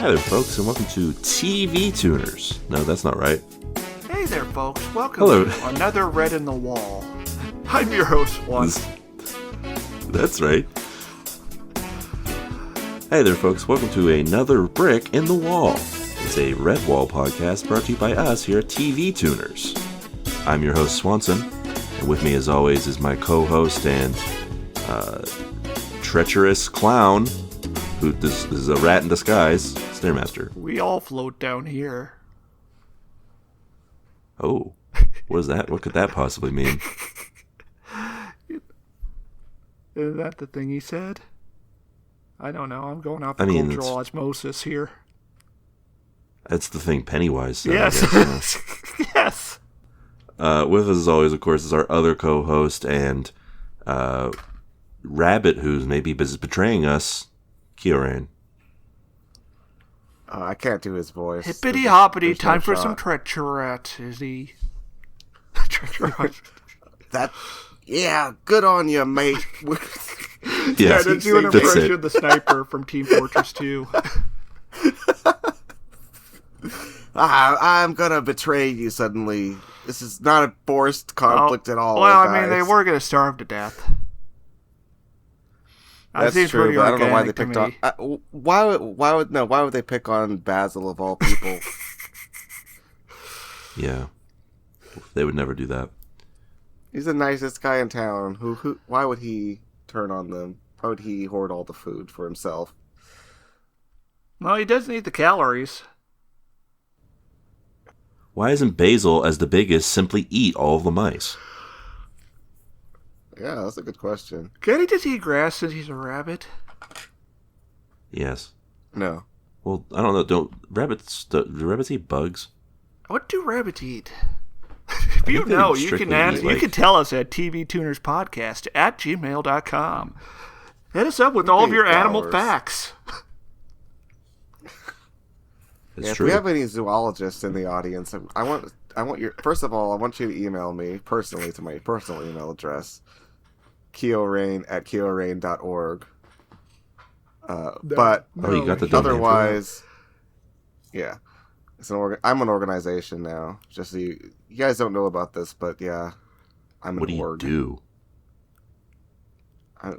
Hi there, folks, and welcome to TV Tuners. No, that's not right. Hey there, folks. Welcome to another Red in the Wall. I'm your host, Swanson. That's right. Hey there, folks. Welcome to another Brick in the Wall. It's a Red Wall podcast brought to you by us here at TV Tuners. I'm your host, Swanson, and with me, as always, is my co-host and treacherous clown, who this is a rat in disguise, Stairmaster. We all float down here. Oh, what is that? What could that possibly mean? Is that the thing he said? I don't know. I'm going off cultural osmosis here. That's the thing Pennywise said. Yes. Yes. With us, as always, of course, is our other co-host and rabbit who's maybe betraying us, Kyorain. I can't do his voice. Hippity hoppity, time for some treacherette. Yeah, good on you, mate. Yeah, did you an impression of the sniper from Team Fortress 2? I'm gonna betray you suddenly. This is not a forced conflict at all. Well, guys. I mean, they were gonna starve to death. That's true, but I don't know why they picked on. Why would they pick on Basil of all people? Yeah, they would never do that. He's the nicest guy in town. Who? Why would he turn on them? Why would he hoard all the food for himself? Well, he doesn't eat the calories. Why isn't Basil, as the biggest, simply eat all of the mice? Yeah, that's a good question. Can't he just eat grass since he's a rabbit? Yes. No. Well, I don't know. Do rabbits eat bugs? What do rabbits eat? If you know, you can answer. You can tell us at tvtunerspodcast@gmail.com. Hit us up with all of your animal facts. It's true. If we have any zoologists in the audience, I want your. First of all, I want you to email me personally to my personal email address, kyorain@kyorain.org. But you got the domain otherwise, yeah, I'm an organization now. Just so you guys don't know about this, but yeah, I'm an org. What do you do?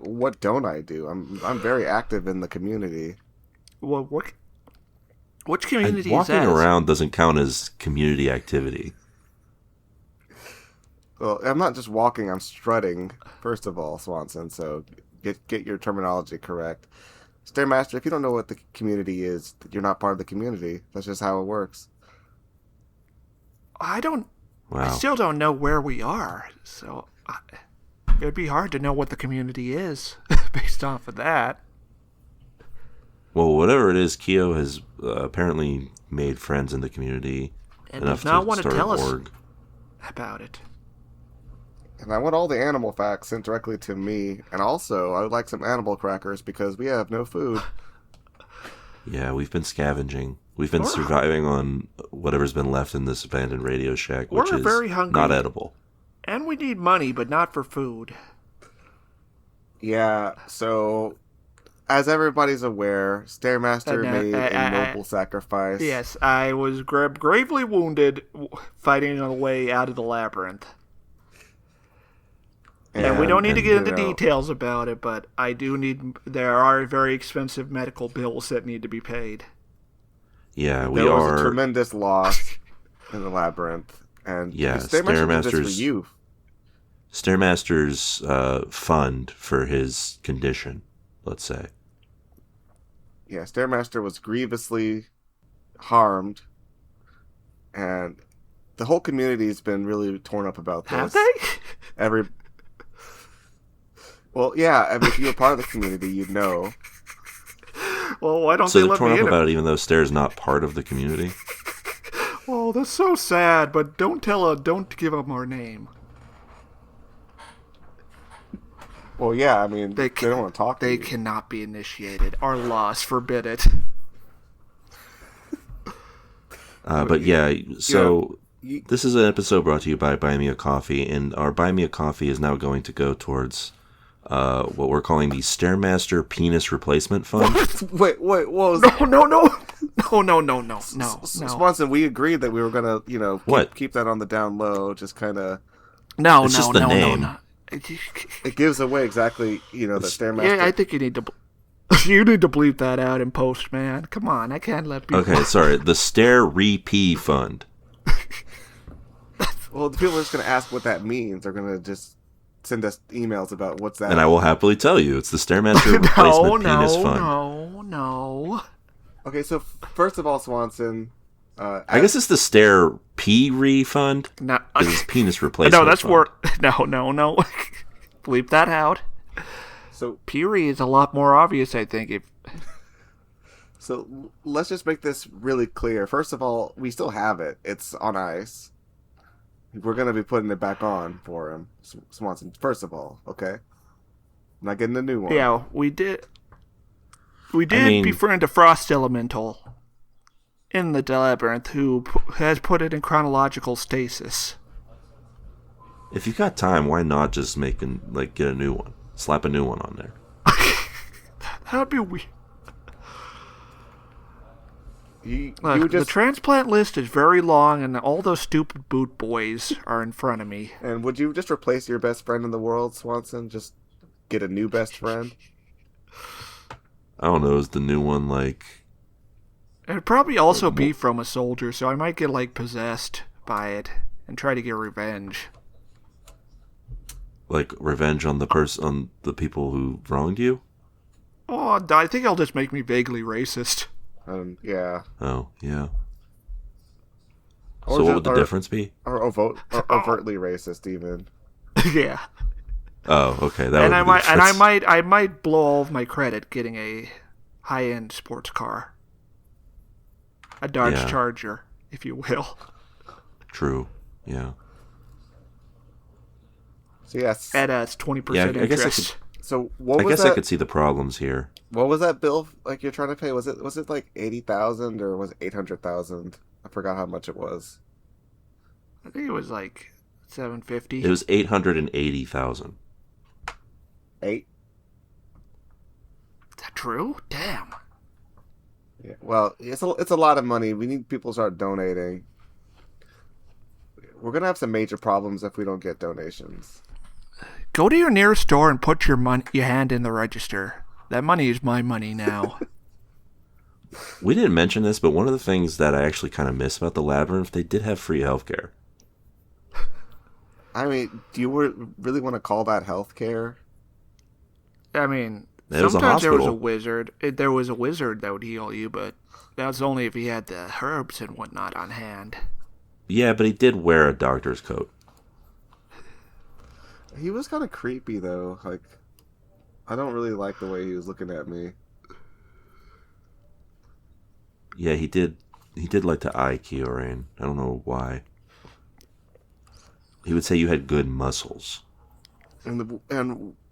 What don't I do? I'm very active in the community. Well, which community is walking that? Walking around doesn't count as community activity. Well, I'm not just walking, I'm strutting, first of all, Swanson, so get your terminology correct. Stairmaster, if you don't know what the community is, you're not part of the community. That's just how it works. I Wow. still don't know where we are, so it would be hard to know what the community is based off of that. Well, whatever it is, Kyo has apparently made friends in the community and enough does not to want to start tell an us org. about it. And I want all the animal facts sent directly to me. And also, I would like some animal crackers because we have no food. Yeah, we've been scavenging. We've been surviving on whatever's been left in this abandoned Radio Shack, which is very hungry. not edible. And we need money, but not for food. Yeah, so as everybody's aware, Stairmaster made a noble sacrifice. Yes, I was gravely wounded fighting our way out of the labyrinth. And we don't need to get into details about it, but there are very expensive medical bills that need to be paid. Yeah, there was a tremendous loss in the labyrinth, and Stairmaster did this for you. Stairmaster's fund for his condition, let's say. Yeah, Stairmaster was grievously harmed, and the whole community has been really torn up about this. Have they? Well, yeah, I mean, if you were part of the community, you'd know. Well, why don't so they they're let torn me up in? about it, even though Stair's not part of the community? Oh, that's so sad, but don't give them our name. Well, yeah, I mean, they don't want to talk to you. They cannot be initiated. Our laws forbid it. But yeah, so this is an episode brought to you by Buy Me a Coffee, and our Buy Me a Coffee is now going to go towards what we're calling the Stairmaster Penis Replacement Fund. Wait, whoa. No. No. Swanson, we agreed that we were gonna, keep that on the down low. Just kind of. It's just the name. No. It gives away exactly, the Stairmaster. Yeah, I think you need to. You need to bleep that out in post, man. Come on, I can't let people. Okay, sorry. The Stair Repeat Fund. Well, the people are just going to ask what that means. They're going to just send us emails about what's that. And I will happily tell you. It's the Stairmaster Replacement Penis Fund. No. Okay, so first of all, Swanson... I guess it's the Stair P Fund. No. Because it's Penis Replacement No, that's fund. where... No. Bleep that out. So Piri is a lot more obvious, I think. So let's just make this really clear. First of all, we still have it. It's on ice. We're going to be putting it back on for him, Swanson. First of all, okay? I'm not getting a new one. Yeah, we did. We did befriend a frost elemental in the labyrinth who has put it in chronological stasis. If you got time, why not just get a new one? Slap a new one on there. That'd be weird. The transplant list is very long, and all those stupid boot boys are in front of me. And would you just replace your best friend in the world, Swanson? Just get a new best friend? I don't know. Is the new one It'd probably also be from a soldier, so I might get possessed by it and try to get revenge. Revenge on on the people who wronged you? Oh, I think it'll just make me vaguely racist. Yeah. Oh, yeah. Or so what would the difference be? Or overtly racist, even. Yeah. Oh, okay. I might blow all of my credit getting a high-end sports car, a Dodge Charger, if you will. True. Yeah. So yes. At 20% interest. So what I was guess that? I could see the problems here. What was that bill you're trying to pay? Was it $80,000 or was it $800,000? I forgot how much it was. I think it was $750. It was $880,000. 8? Is that true? Damn. Yeah. Well, it's a lot of money. We need people to start donating. We're gonna have some major problems if we don't get donations. Go to your nearest store and put your hand in the register. That money is my money now. We didn't mention this, but one of the things that I actually kind of miss about the Labyrinth, they did have free healthcare. I mean, do you really want to call that healthcare? I mean, It was a sometimes there was a hospital. wizard. There was a wizard that would heal you, but that's only if he had the herbs and whatnot on hand. Yeah, but he did wear a doctor's coat. He was kind of creepy, though. I don't really like the way he was looking at me. Yeah, he did like to eye Kyorain. I don't know why. He would say you had good muscles. And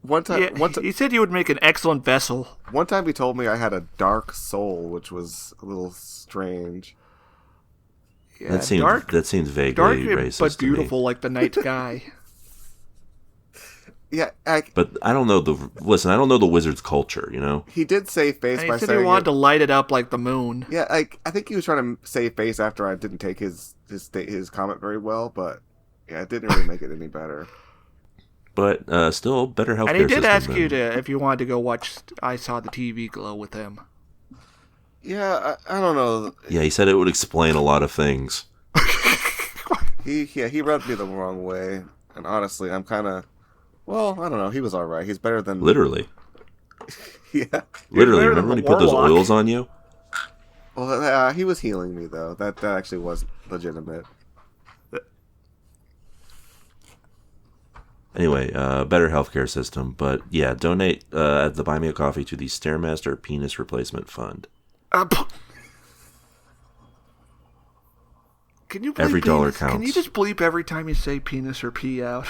one time, he said you would make an excellent vessel. One time he told me I had a dark soul, which was a little strange. Yeah, that seems vaguely dark racist, but to me. beautiful like the night sky. Yeah, but I don't know I don't know the wizard's culture, you know? He did save face and by he said saying he wanted to light it up like the moon. Yeah, I think he was trying to save face after I didn't take his comment very well, but yeah, it didn't really make it any better. But still, better healthcare And he did system ask you if you wanted to go watch I Saw the TV Glow with him. Yeah, I don't know. Yeah, he said it would explain a lot of things. He rubbed me the wrong way, and honestly, I'm kind of... Well, I don't know. He was all right. He's better than... Literally. Yeah. Literally, remember when he put those oils on you? Well, he was healing me, though. That actually was legitimate. Anyway, better healthcare system. But yeah, donate at the Buy Me a Coffee to the Stairmaster Penis Replacement Fund. Can you bleep Every dollar penis? counts. Can you just bleep every time you say penis or pee out?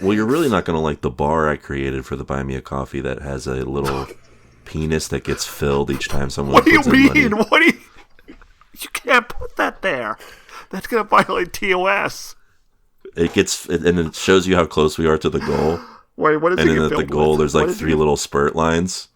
Well, you're really not going to like the bar I created for the Buy Me a Coffee that has a little penis that gets filled each time someone What do you puts in money. mean? What do you... You can't put that there. That's going to violate TOS. And it shows you how close we are to the goal. Wait, what is And it then get at the filled goal, with? there's What like is it 3 little spurt lines.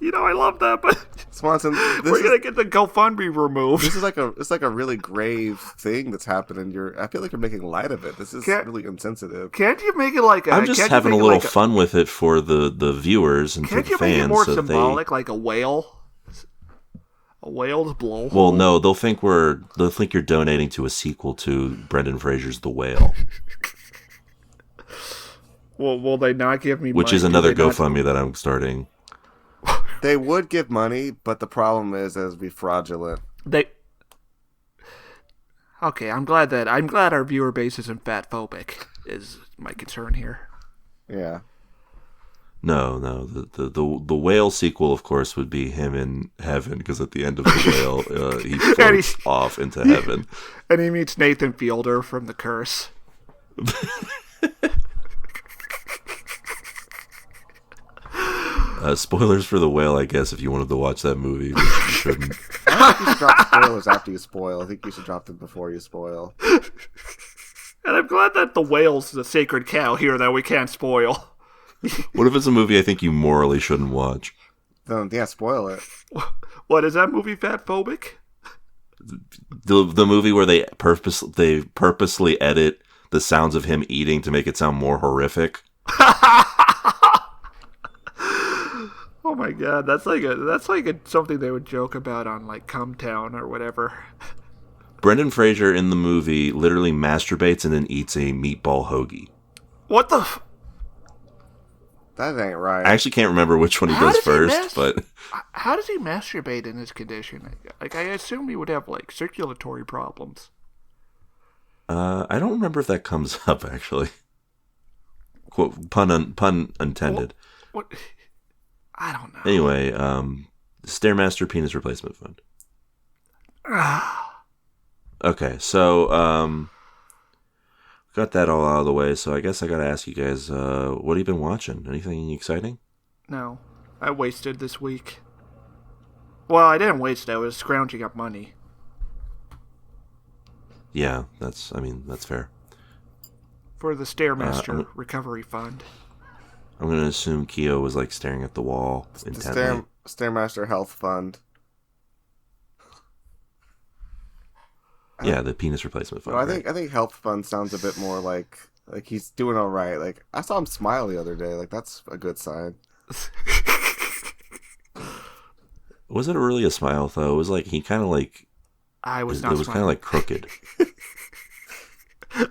I love that, but Swanson, we're gonna get the GoFundMe removed. This is it's like a really grave thing that's happening. I feel like you're making light of it. This is really insensitive. Can't you make it like a? I'm just having a little fun with it for the viewers and for the fans. Can't you make it more symbolic, like a whale? A whale's blowhole. Well, no, they'll think you're donating to a sequel to Brendan Fraser's The Whale. Well, will they not give me money? Which is another GoFundMe that I'm starting. They would give money, but the problem is it would be fraudulent. Okay, I'm glad our viewer base isn't fat phobic, is my concern here. Yeah. No. The Whale sequel, of course, would be him in heaven, because at the end of The Whale, he floats off into heaven. And he meets Nathan Fielder from The Curse. Spoilers for The Whale, I guess, if you wanted to watch that movie, but you shouldn't. I don't think you should drop spoilers after you spoil. I think you should drop them before you spoil. And I'm glad that the whale's the sacred cow here that we can't spoil. What if it's a movie I think you morally shouldn't watch? Then, yeah, spoil it. What, is that movie fat phobic? The movie where they purposely edit the sounds of him eating to make it sound more horrific. Oh my god, that's like something they would joke about on like Cumtown or whatever. Brendan Fraser in the movie literally masturbates and then eats a meatball hoagie. What the? That ain't right. I actually can't remember which one he does first, but how does he masturbate in this condition? Like, I assume he would have like circulatory problems. I don't remember if that comes up actually. Quote, pun intended. What? I don't know. Anyway, Stairmaster Penis Replacement Fund. Okay, so got that all out of the way. So I guess I gotta ask you guys, what have you been watching? Anything exciting? No, I wasted this week. Well, I didn't waste it. I was scrounging up money. Yeah, that's fair. For the Stairmaster Recovery Fund. I'm going to assume Keo was like staring at the wall intently. The Stairmaster Health Fund. Yeah, the penis replacement fund. Well, I think Health Fund sounds a bit more like he's doing all right. Like, I saw him smile the other day. Like, that's a good sign. Was it really a smile though? It was like he kind of like. I was not. It was kind of like crooked.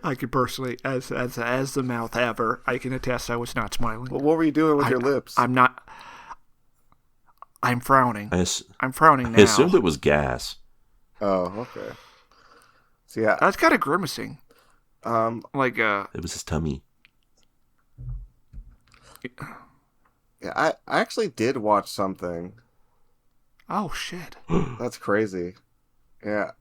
I could personally, as the mouth haver, I can attest I was not smiling. Well, what were you doing with your lips? I'm not. I'm frowning. I'm frowning now. I assumed it was gas. Oh, okay. So yeah, I was kind of grimacing. It was his tummy. Yeah, I actually did watch something. Oh shit! That's crazy. Yeah.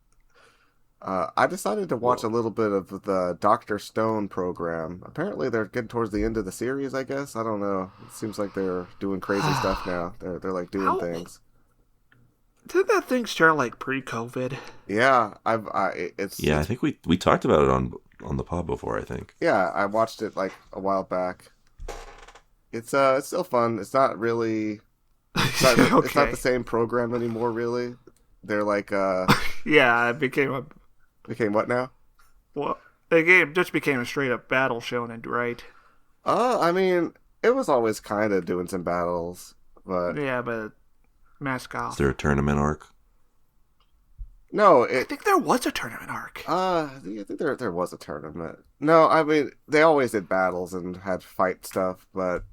I decided to watch a little bit of the Dr. Stone program. Apparently they're getting towards the end of the series, I guess. I don't know. It seems like they're doing crazy stuff now. They're like doing things. Did that thing start like pre-COVID? Yeah, I think we talked about it on the pod before, I think. Yeah, I watched it like a while back. It's still fun. It's not really it's not the same program anymore, really. They're like yeah, it became what now? Well, the game just became a straight up battle shonen, right? I mean, it was always kind of doing some battles, but yeah, but mask off. Is there a tournament arc? No, I think there was a tournament arc. I think there was a tournament. No, I mean they always did battles and had fight stuff, but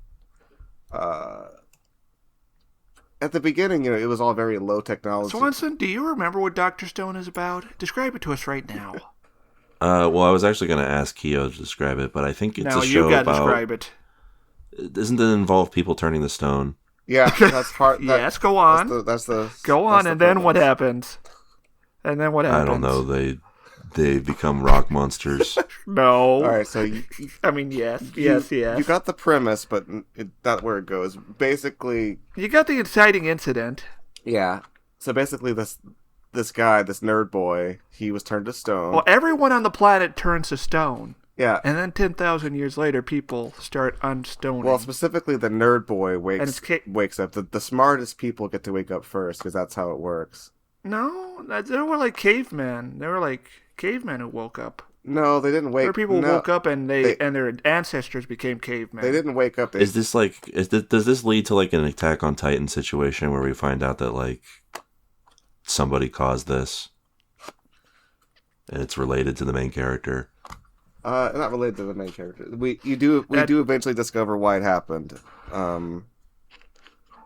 at the beginning, it was all very low technology. Swanson, do you remember what Dr. Stone is about? Describe it to us right now. Well, I was actually going to ask Keo to describe it, but I think it's a show you about... describe it. Doesn't it involve people turning the stone? Yeah, that's part... Yes, go on. Go on, and then what happens? And then what happens? I don't know. They become rock monsters. No. All right, so yes. You got the premise, but not where it goes. Basically, you got the inciting incident. Yeah. So basically, this guy, this nerd boy, he was turned to stone. Well, everyone on the planet turns to stone. Yeah. And then 10,000 years later, people start unstoning. Well, specifically, the nerd boy wakes up. The smartest people get to wake up first because that's how it works. No, they were like cavemen. They were like cavemen who woke up. No, they didn't wake. There were people who woke up and their ancestors became cavemen. They didn't wake up. Does this lead to like an Attack on Titan situation where we find out that like somebody caused this, and it's related to the main character? Not related to the main character. We do eventually discover why it happened. And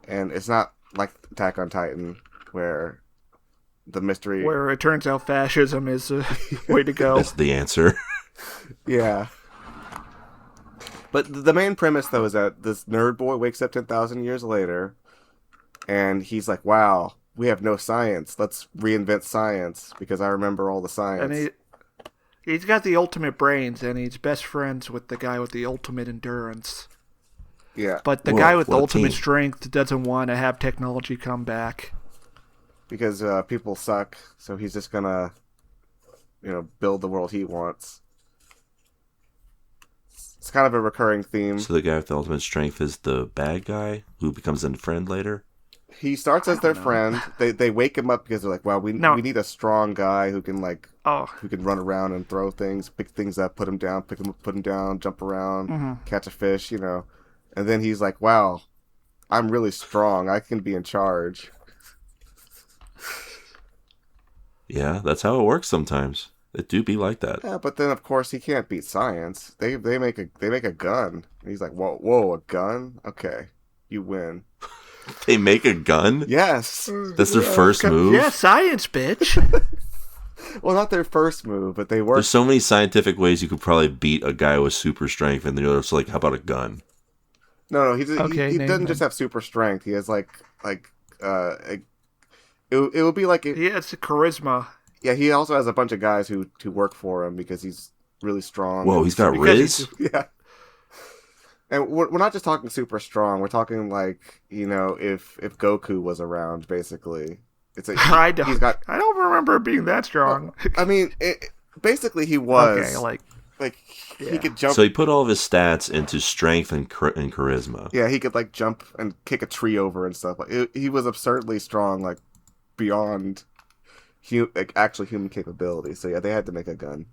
it's not like Attack on Titan where the mystery... Where it turns out fascism is a way to go. That's the answer. Yeah. But the main premise, though, is that this nerd boy wakes up 10,000 years later, and he's like, wow, we have no science. Let's reinvent science, because I remember all the science. And he's got the ultimate brains, and he's best friends with the guy with the ultimate endurance. Yeah. But the guy with the ultimate strength doesn't want to have technology come back. Because people suck, so he's just gonna, build the world he wants. It's kind of a recurring theme. So the guy with the ultimate strength is the bad guy who becomes a friend later? He starts as their friend. They wake him up because they're like, "Wow, we need a strong guy who can who can run around and throw things, pick things up, put him down, pick him up, put him down, jump around, catch a fish, And then he's like, "Wow, I'm really strong. I can be in charge." Yeah, that's how it works sometimes. It do be like that. Yeah, but then of course he can't beat science. They make a gun. And he's like, "Whoa, a gun? Okay, you win." They make a gun? Yes. That's their first move? Yeah, science, bitch. Well, not their first move, but they work. There's so many scientific ways you could probably beat a guy with super strength, and the other's like, how about a gun? No, he doesn't just have super strength. He has it would be like... It's a charisma. Yeah, he also has a bunch of guys who work for him because he's really strong. Whoa, he's got Riz? Yeah. And we're not just talking super strong. We're talking like, if Goku was around, basically. I don't remember it being that strong. I mean, basically he was. Okay, he could jump. So he put all of his stats into strength and charisma. Yeah, he could jump and kick a tree over and stuff. He was absurdly strong, beyond actual human capability. So yeah, they had to make a gun.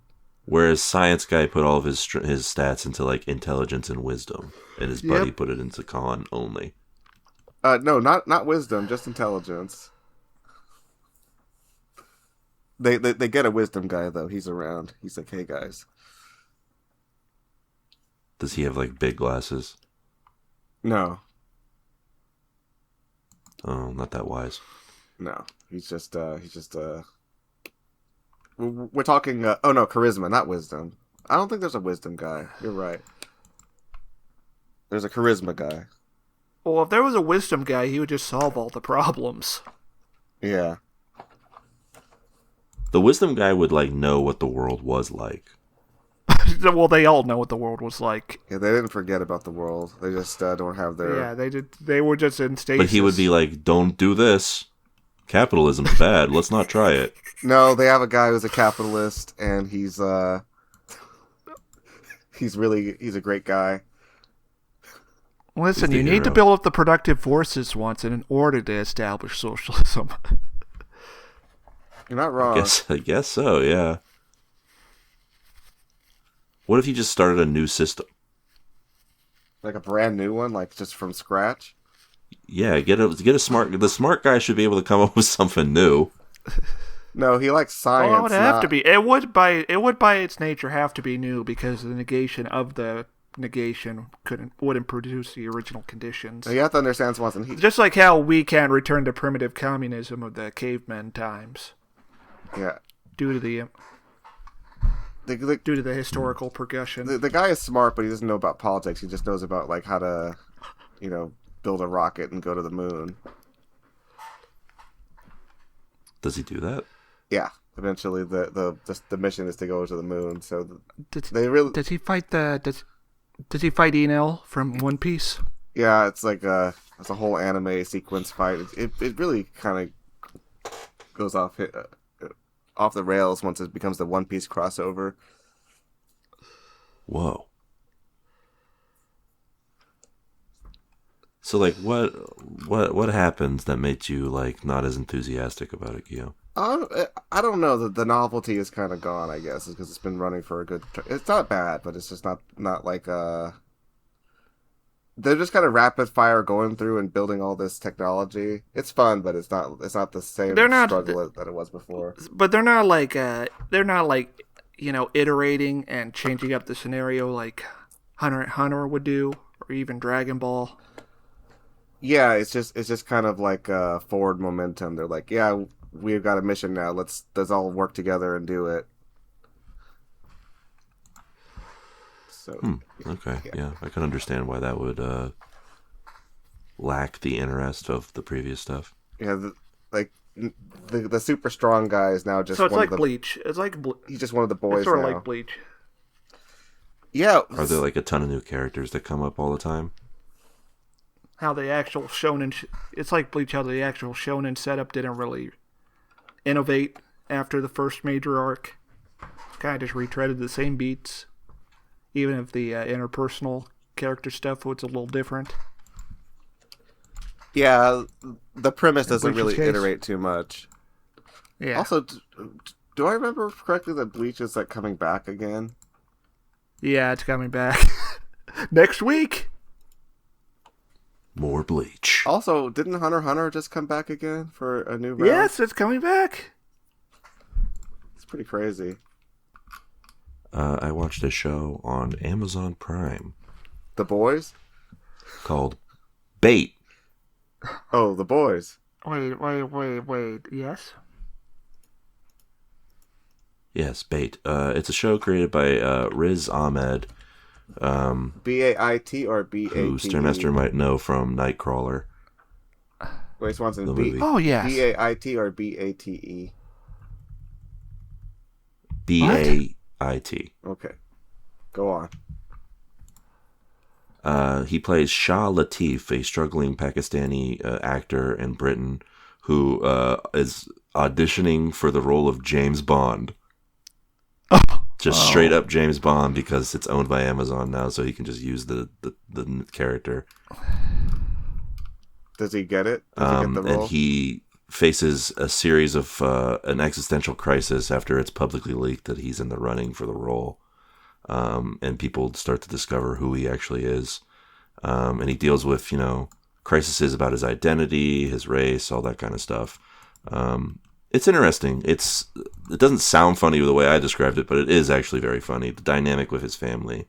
Whereas Science Guy put all of his stats into intelligence and wisdom, and his buddy put it into con only. No, not wisdom, just intelligence. They get a wisdom guy though. He's around. He's like, "Hey guys." Does he have big glasses? No. Oh, not that wise. No, he's just we're talking, charisma, not wisdom. I don't think there's a wisdom guy. You're right. There's a charisma guy. Well, if there was a wisdom guy, he would just solve all the problems. Yeah. The wisdom guy would, know what the world was like. Well, they all know what the world was like. Yeah, they didn't forget about the world. They just don't have their... Yeah, they did. They were just in stasis. But he would be like, don't do this. Capitalism's bad. Let's not try it. No, they have a guy who's a capitalist, and he's he's a great guy. Listen, you need to build up the productive forces once in order to establish socialism. You're not wrong. I guess so, yeah. What if you just started a new system? Like a brand new one, just from scratch? Yeah, get a smart... The smart guy should be able to come up with something new. No, he likes science. Well, it would have to be. It would by its nature have to be new because the negation of the negation wouldn't produce the original conditions. Now, you have to understand, Swanson. Just like how we can't return to primitive communism of the cavemen times. Yeah. Due to the historical progression. The guy is smart, but he doesn't know about politics. He just knows about how to, build a rocket and go to the moon. Does he do that? Yeah. Eventually, the mission is to go to the moon. So does he fight does he fight Enel from One Piece? Yeah, it's it's a whole anime sequence fight. It really kind of goes off the rails once it becomes the One Piece crossover. Whoa. So, like, what happens that makes you, like, not as enthusiastic about it, Gio? I don't know. The novelty is kind of gone, I guess, because it's been running for a good... It's not bad, but it's just not like... They're just kind of rapid fire going through and building all this technology. It's fun, but it's not the same struggle that it was before. But they're not like iterating and changing up the scenario like Hunter x Hunter would do, or even Dragon Ball. Yeah, it's just kind of like forward momentum. They're like, yeah, we've got a mission now. Let's all work together and do it. So okay, yeah, I can understand why that would lack the interest of the previous stuff. Yeah, the super strong guy is now just so it's like Bleach. It's like he's just one of the boys. It's sort of now. like Bleach. Yeah, are there like a ton of new characters that come up all the time? How the actual shonen, it's like Bleach. How the actual shonen setup didn't really innovate after the first major arc. Kind of just retreaded the same beats, even if the interpersonal character stuff was a little different. Yeah, the premise doesn't really iterate too much. Yeah. Also, do I remember correctly that Bleach is like coming back again? Yeah, it's coming back next week. More Bleach. Also, didn't Hunter x Hunter just come back again for a new round? Yes, it's coming back. It's pretty crazy. I watched a show on Amazon Prime. The Boys? Called Bait. Oh, The Boys. Wait. Yes? Yes, Bait. It's a show created by Riz Ahmed. B-A-I-T or B-A-T-E? Who Stairmaster might know from Nightcrawler. Wait, Swanson, Oh, yes. B-A-I-T or B-A-T-E? B-A-I-T. Okay. Go on. He plays Shah Latif, a struggling Pakistani actor in Britain who is auditioning for the role of James Bond. Just straight up James Bond, because it's owned by Amazon now, so he can just use the character. Does he get it? Does he get the role? And he faces a series of an existential crisis after it's publicly leaked that he's in the running for the role. And people start to discover who he actually is. And he deals with, crises about his identity, his race, all that kind of stuff. It's interesting. It doesn't sound funny the way I described it, but it is actually very funny. The dynamic with his family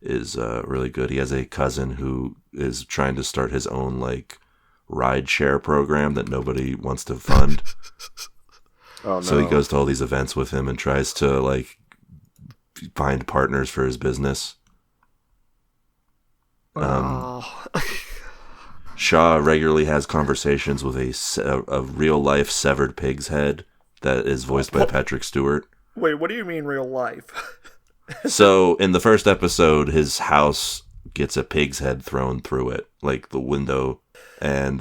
is really good. He has a cousin who is trying to start his own ride share program that nobody wants to fund. Oh, no. So he goes to all these events with him and tries to find partners for his business. Shaw regularly has conversations with a real-life severed pig's head that is voiced by Patrick Stewart. Wait, what do you mean real life? So, in the first episode, his house gets a pig's head thrown through it, the window. And,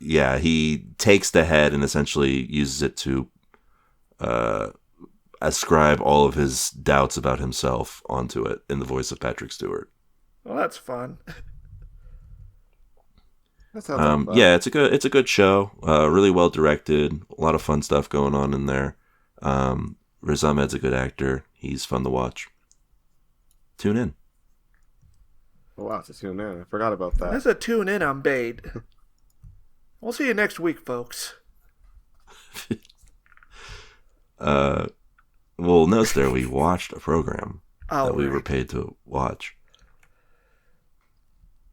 he takes the head and essentially uses it to ascribe all of his doubts about himself onto it in the voice of Patrick Stewart. Well, that's fun. Yeah, it's a good show. Really well directed. A lot of fun stuff going on in there. Riz Ahmed's a good actor. He's fun to watch. Tune in. We'll have to tune in. I forgot about that. That's a tune in on Bait. We'll see you next week, folks. Well, notice there we watched a program that we were paid to watch.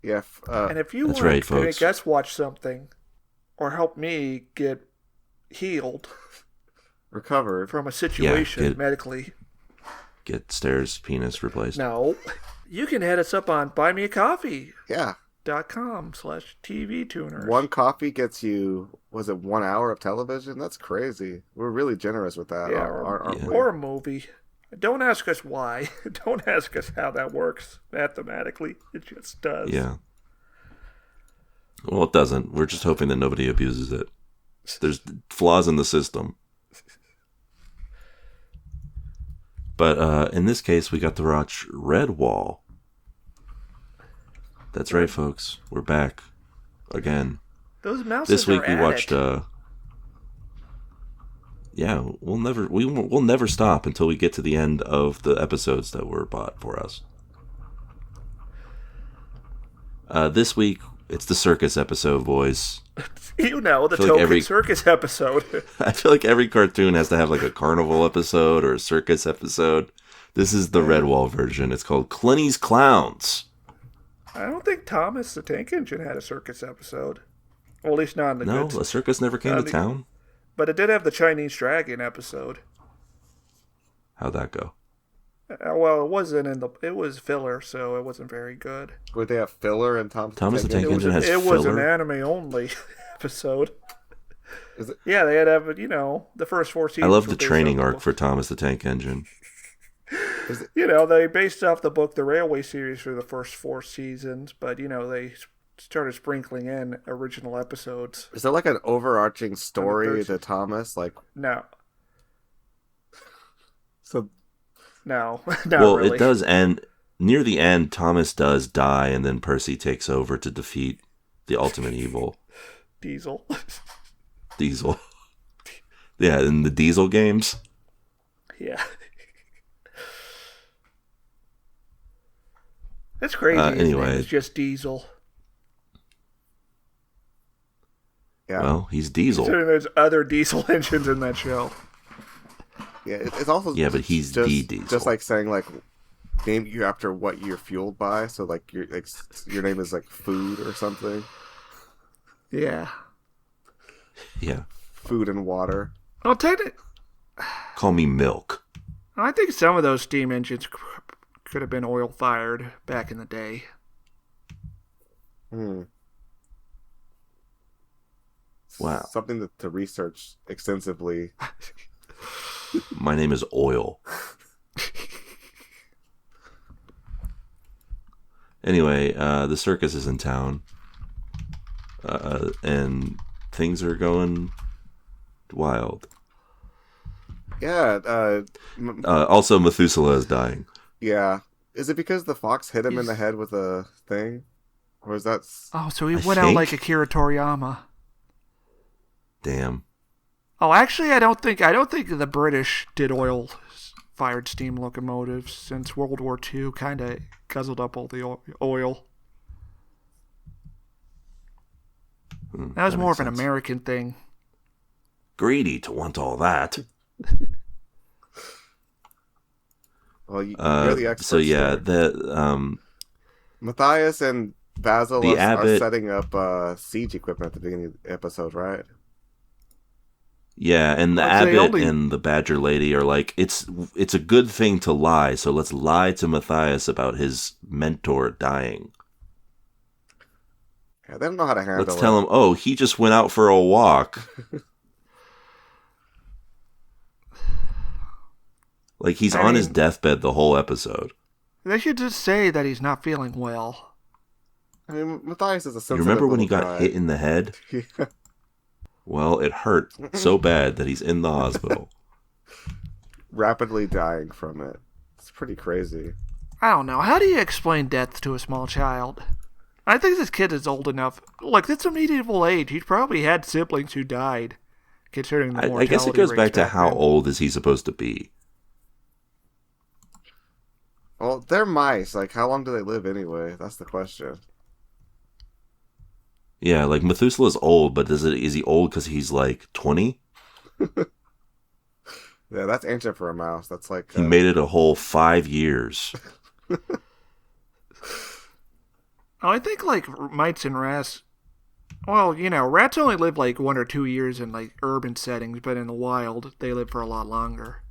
Yeah, and if you want to make us watch something, or help me get healed, recovered from a situation medically, get Stairs' penis replaced. No, you can hit us up on buymeacoffee. Yeah. .com/TV tuners. One coffee gets you, was it 1 hour of television? That's crazy. We're really generous with that. Yeah, or a movie. Don't ask us why. Don't ask us how that works mathematically. It just does. Yeah. Well, it doesn't. We're just hoping that nobody abuses it. There's flaws in the system. But in this case, we got to watch Redwall. That's right, folks. We're back again. Those mouses This week are we at watched. it. Yeah, we'll never stop until we get to the end of the episodes that were bought for us. This week it's the circus episode, boys. You know, the token circus episode. I feel like every cartoon has to have like a carnival episode or a circus episode. This is the Redwall version. It's called Cluny's Clowns. I don't think Thomas the Tank Engine had a circus episode. Well, at least not in the No, good. a circus never came to town. But it did have the Chinese Dragon episode. How'd that go? Well, it wasn't it was filler, so it wasn't very good. Would they have filler in Thomas the Tank Engine has filler? It was an filler? anime only episode. Is it? Yeah, they had to have, the first 4 seasons. I love the training arc for Thomas the Tank Engine. They based off the book The Railway series for the first 4 seasons, but, they started sprinkling in original episodes. Is there like an overarching story to Thomas? Like No. So No. Well, really. it does end. Near the end, Thomas does die, and then Percy takes over to defeat the ultimate evil. Diesel. Diesel. Yeah, in the Diesel games. Yeah. That's crazy. Anyway. It's just Diesel. yeah, Well, he's Diesel. Considering there's other diesel engines in that show. yeah. It's also Yeah, but he's just, the Diesel. Just like saying like name you after what you're fueled by. So like your name is like food or something. Yeah. Yeah. Food and water. I'll take it. Call me Milk. I think some of those steam engines could have been oil fired back in the day. Wow. Something to research extensively. My name is Oil. Anyway, the circus is in town. And things are going wild. Yeah. Also, Methuselah is dying. Yeah. Is it because the fox hit him in the head with a thing? Or is that... Oh, so he I went out think- like Akira Toriyama. Damn. Oh, actually, I don't think the British did oil-fired steam locomotives since World War II. Kind of guzzled up all the oil. That was more of an makes sense. American thing. Greedy to want all that. Well, you're the expert. So yeah, sir. the Matthias and Basil The are abbot- setting up siege equipment at the beginning of the episode, right? yeah, and the I'd say abbot only- and the badger lady are like, it's a good thing to lie, so let's lie to Matthias about his mentor dying. Yeah, they don't know how to handle Let's it. tell him, oh, he just went out for a walk. Like he's on his deathbed the whole episode. They should just say that he's not feeling well. I mean, Matthias is a You sensitive remember when he little got guy. hit in the head? Yeah. Well, it hurt so bad that he's in the hospital. Rapidly dying from it. It's pretty crazy. I don't know. How do you explain death to a small child? I think this kid is old enough. Look, it's a medieval age. He's probably had siblings who died, considering the mortality I guess it goes rates back to how then. old is he supposed to be? Well, they're mice. Like, how long do they live anyway? That's the question. Yeah, like Methuselah's old, but is he old because he's like 20? Yeah, that's ancient for a mouse. That's like... He made it a whole 5 years. Oh, I think like mites and rats. Well, rats only live like 1 or 2 years in like urban settings, but in the wild they live for a lot longer.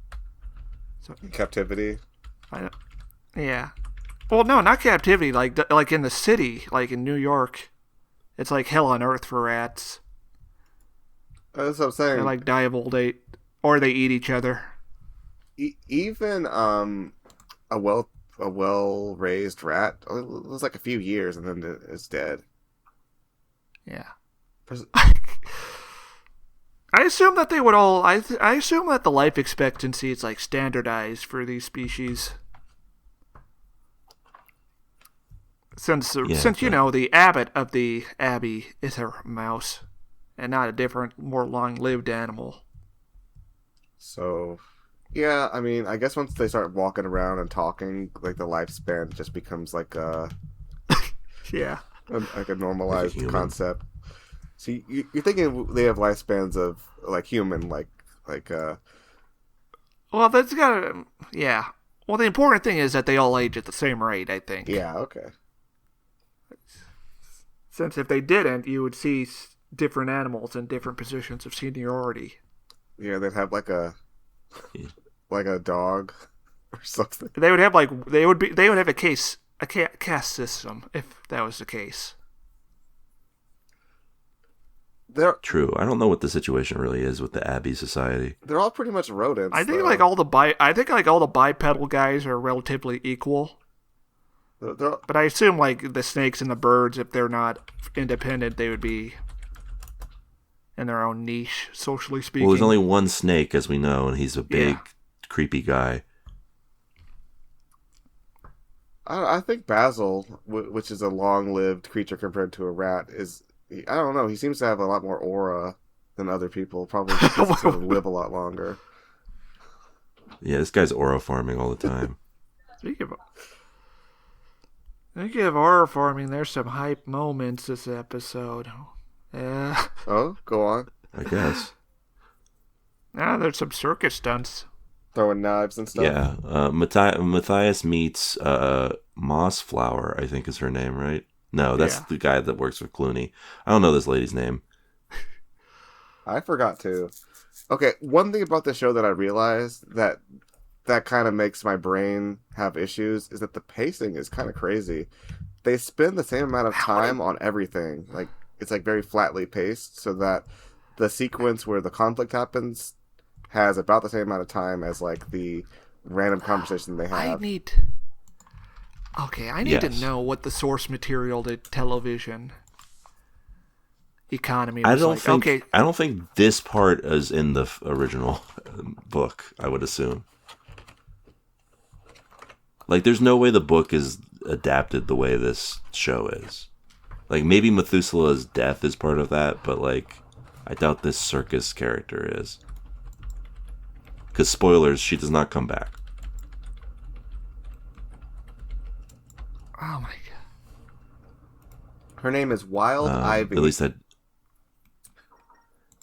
So captivity. yeah. Well, no, not captivity. Like in the city, like in New York, it's like hell on earth for rats. That's what I'm saying. They like die of old age, or they eat each other. Even a well raised rat, it was like a few years and then it's dead. Yeah. I assume that they would all. I assume that the life expectancy is like standardized for these species. Since you know the abbot of the abbey is a mouse, and not a different, more long-lived animal. So, yeah, I mean, I guess once they start walking around and talking, like the lifespan just becomes like a Yeah. like a normalized Like a concept. So you're thinking they have lifespans of like human, Well, that's gotta. Yeah. Well, the important thing is that they all age at the same rate, I think. yeah, okay. Since if they didn't, you would see different animals in different positions of seniority. Yeah, they'd have like a dog or something. They would have they would have a caste system if that was the case. True. I don't know what the situation really is with the Abbey Society. They're all pretty much rodents. I think though. all the bipedal guys are relatively equal. But I assume like the snakes and the birds, if they're not independent, they would be in their own niche, socially speaking. Well, there's only one snake, as we know, and he's a big, creepy guy. I think Basil, which is a long-lived creature compared to a rat, is... I don't know. He seems to have a lot more aura than other people. Probably because he live a lot longer. Yeah, this guy's aura farming all the time. Speaking of aura farming, there's some hype moments this episode. Yeah. Oh, go on. I guess. There's some circus stunts. Throwing knives and stuff. Yeah. Matthias meets Mossflower, I think is her name, right? No, that's the guy that works with Cluny. I don't know this lady's name. I forgot to. Okay, one thing about the show that I realized that kind of makes my brain have issues is that the pacing is kind of crazy. They spend the same amount of time on everything. Like, it's like very flatly paced, so that the sequence where the conflict happens has about the same amount of time as like the random conversation they have. I need to know what the source material to television economy was I don't think this part is in the original book, I would assume. Like, there's no way the book is adapted the way this show is. Like, maybe Methuselah's death is part of that, but, like, I doubt this circus character is. Because, spoilers, she does not come back. Oh, my God. Her name is Wild Ivy. At least that...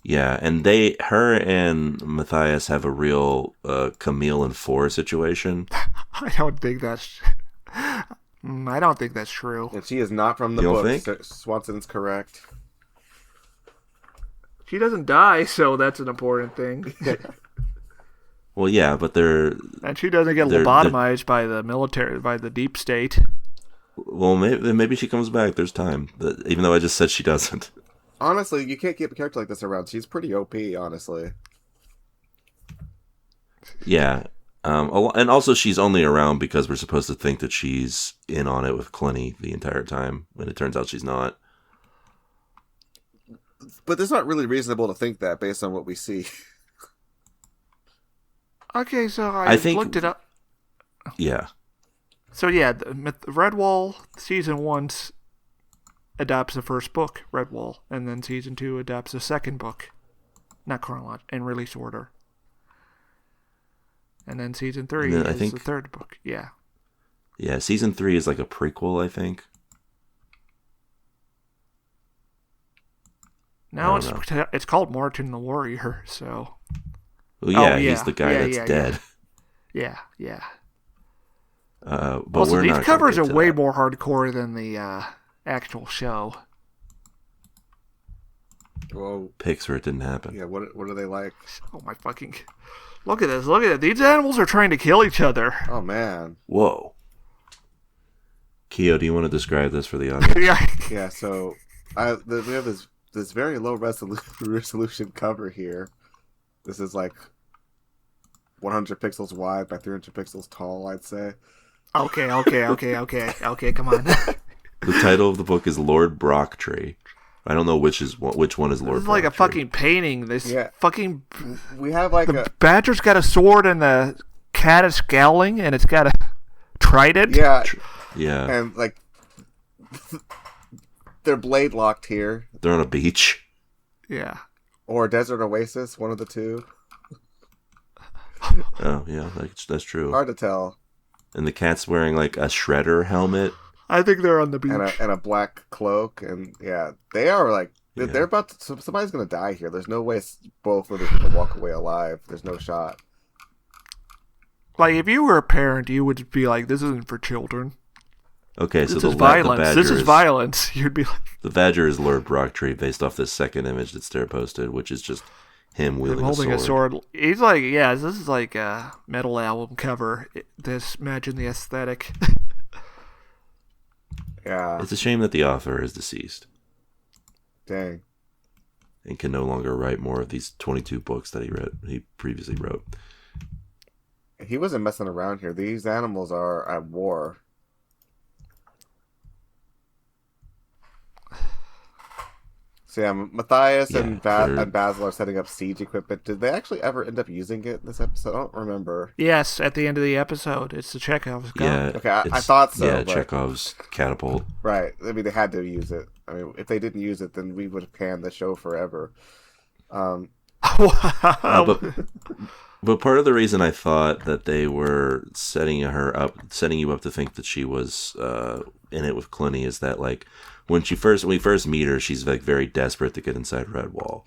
Yeah, and her and Matthias have a real Camille and Four situation. I don't think that's true. And she is not from the You don't book. think? Swanson's correct. She doesn't die, so that's an important thing. Well, yeah, but And she doesn't get lobotomized by the military, by the deep state. Well, maybe she comes back. There's time. Even though I just said she doesn't. Honestly, you can't keep a character like this around. She's pretty OP, honestly. Yeah. And also she's only around because we're supposed to think that she's in on it with Cluny the entire time, when it turns out she's not. But it's not really reasonable to think that based on what we see. Okay, so I looked it up. Yeah. So yeah, Redwall Season 1 adapts the first book, Redwall, and then Season 2 adapts the second book. Not chronological, in release order. And then Season 3 is the third book, yeah. Yeah, Season 3 is like a prequel, I think. No, it's called Martin the Warrior, so... Well, yeah, he's the guy that's dead. Yeah. But also, these covers are way that. more hardcore than the actual show. Whoa. Pics where it didn't happen. Yeah, what are they like? Oh my fucking... Look at this. These animals are trying to kill each other. Oh, man. Whoa. Keo, do you want to describe this for the audience? Yeah, so we have this very low resolution cover here. This is like 100 pixels wide by 300 pixels tall, I'd say. Okay, come on. The title of the book is Lord Brocktree. I don't know which one is Lord. This is like a Brocktree. fucking painting. We have like the badger's got a sword and the cat is scowling and it's got a trident. Yeah. And like they're blade locked here. They're on a beach. Yeah. Or a desert oasis, one of the two. Oh yeah, that's true. Hard to tell. And the cat's wearing like a shredder helmet. I think they're on the beach. And a black cloak, and yeah, they are like they're about to. Somebody's gonna die here. There's no way both of them can walk away alive. There's no shot. Like if you were a parent, you would be like, "This isn't for children." Okay, so this the is violence. The this is violence. You'd be like, the badger is Lord Brocktree, based off this second image that Stair posted, which is just him wielding holding a sword. He's like, yeah, this is like a metal album cover. Imagine the aesthetic. Yeah. It's a shame that the author is deceased. Dang. And can no longer write more of these 22 books that he previously wrote. He wasn't messing around here. These animals are at war. So yeah, Matthias and Basil are setting up siege equipment. Did they actually ever end up using it in this episode? I don't remember. Yes, at the end of the episode. It's the Chekhov's gun. Yeah. Okay, I thought so. Yeah, but... Chekhov's catapult. Right. I mean, they had to use it. I mean, if they didn't use it, then we would have canned the show forever. Wow. But part of the reason I thought that they were setting you up to think that she was in it with Cluny is that like when we first meet her, she's like very desperate to get inside Redwall.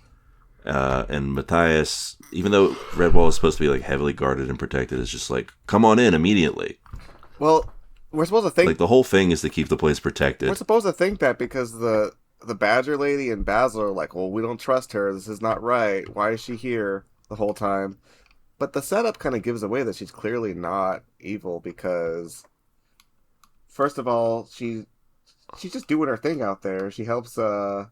And Matthias, even though Redwall is supposed to be like heavily guarded and protected, is just like, come on in immediately. Well, we're supposed to think like the whole thing is to keep the place protected. We're supposed to think that because the Badger Lady and Basil are like, well, we don't trust her. This is not right. Why is she here the whole time? But the setup kind of gives away that she's clearly not evil because, first of all, she's just doing her thing out there. She helps. For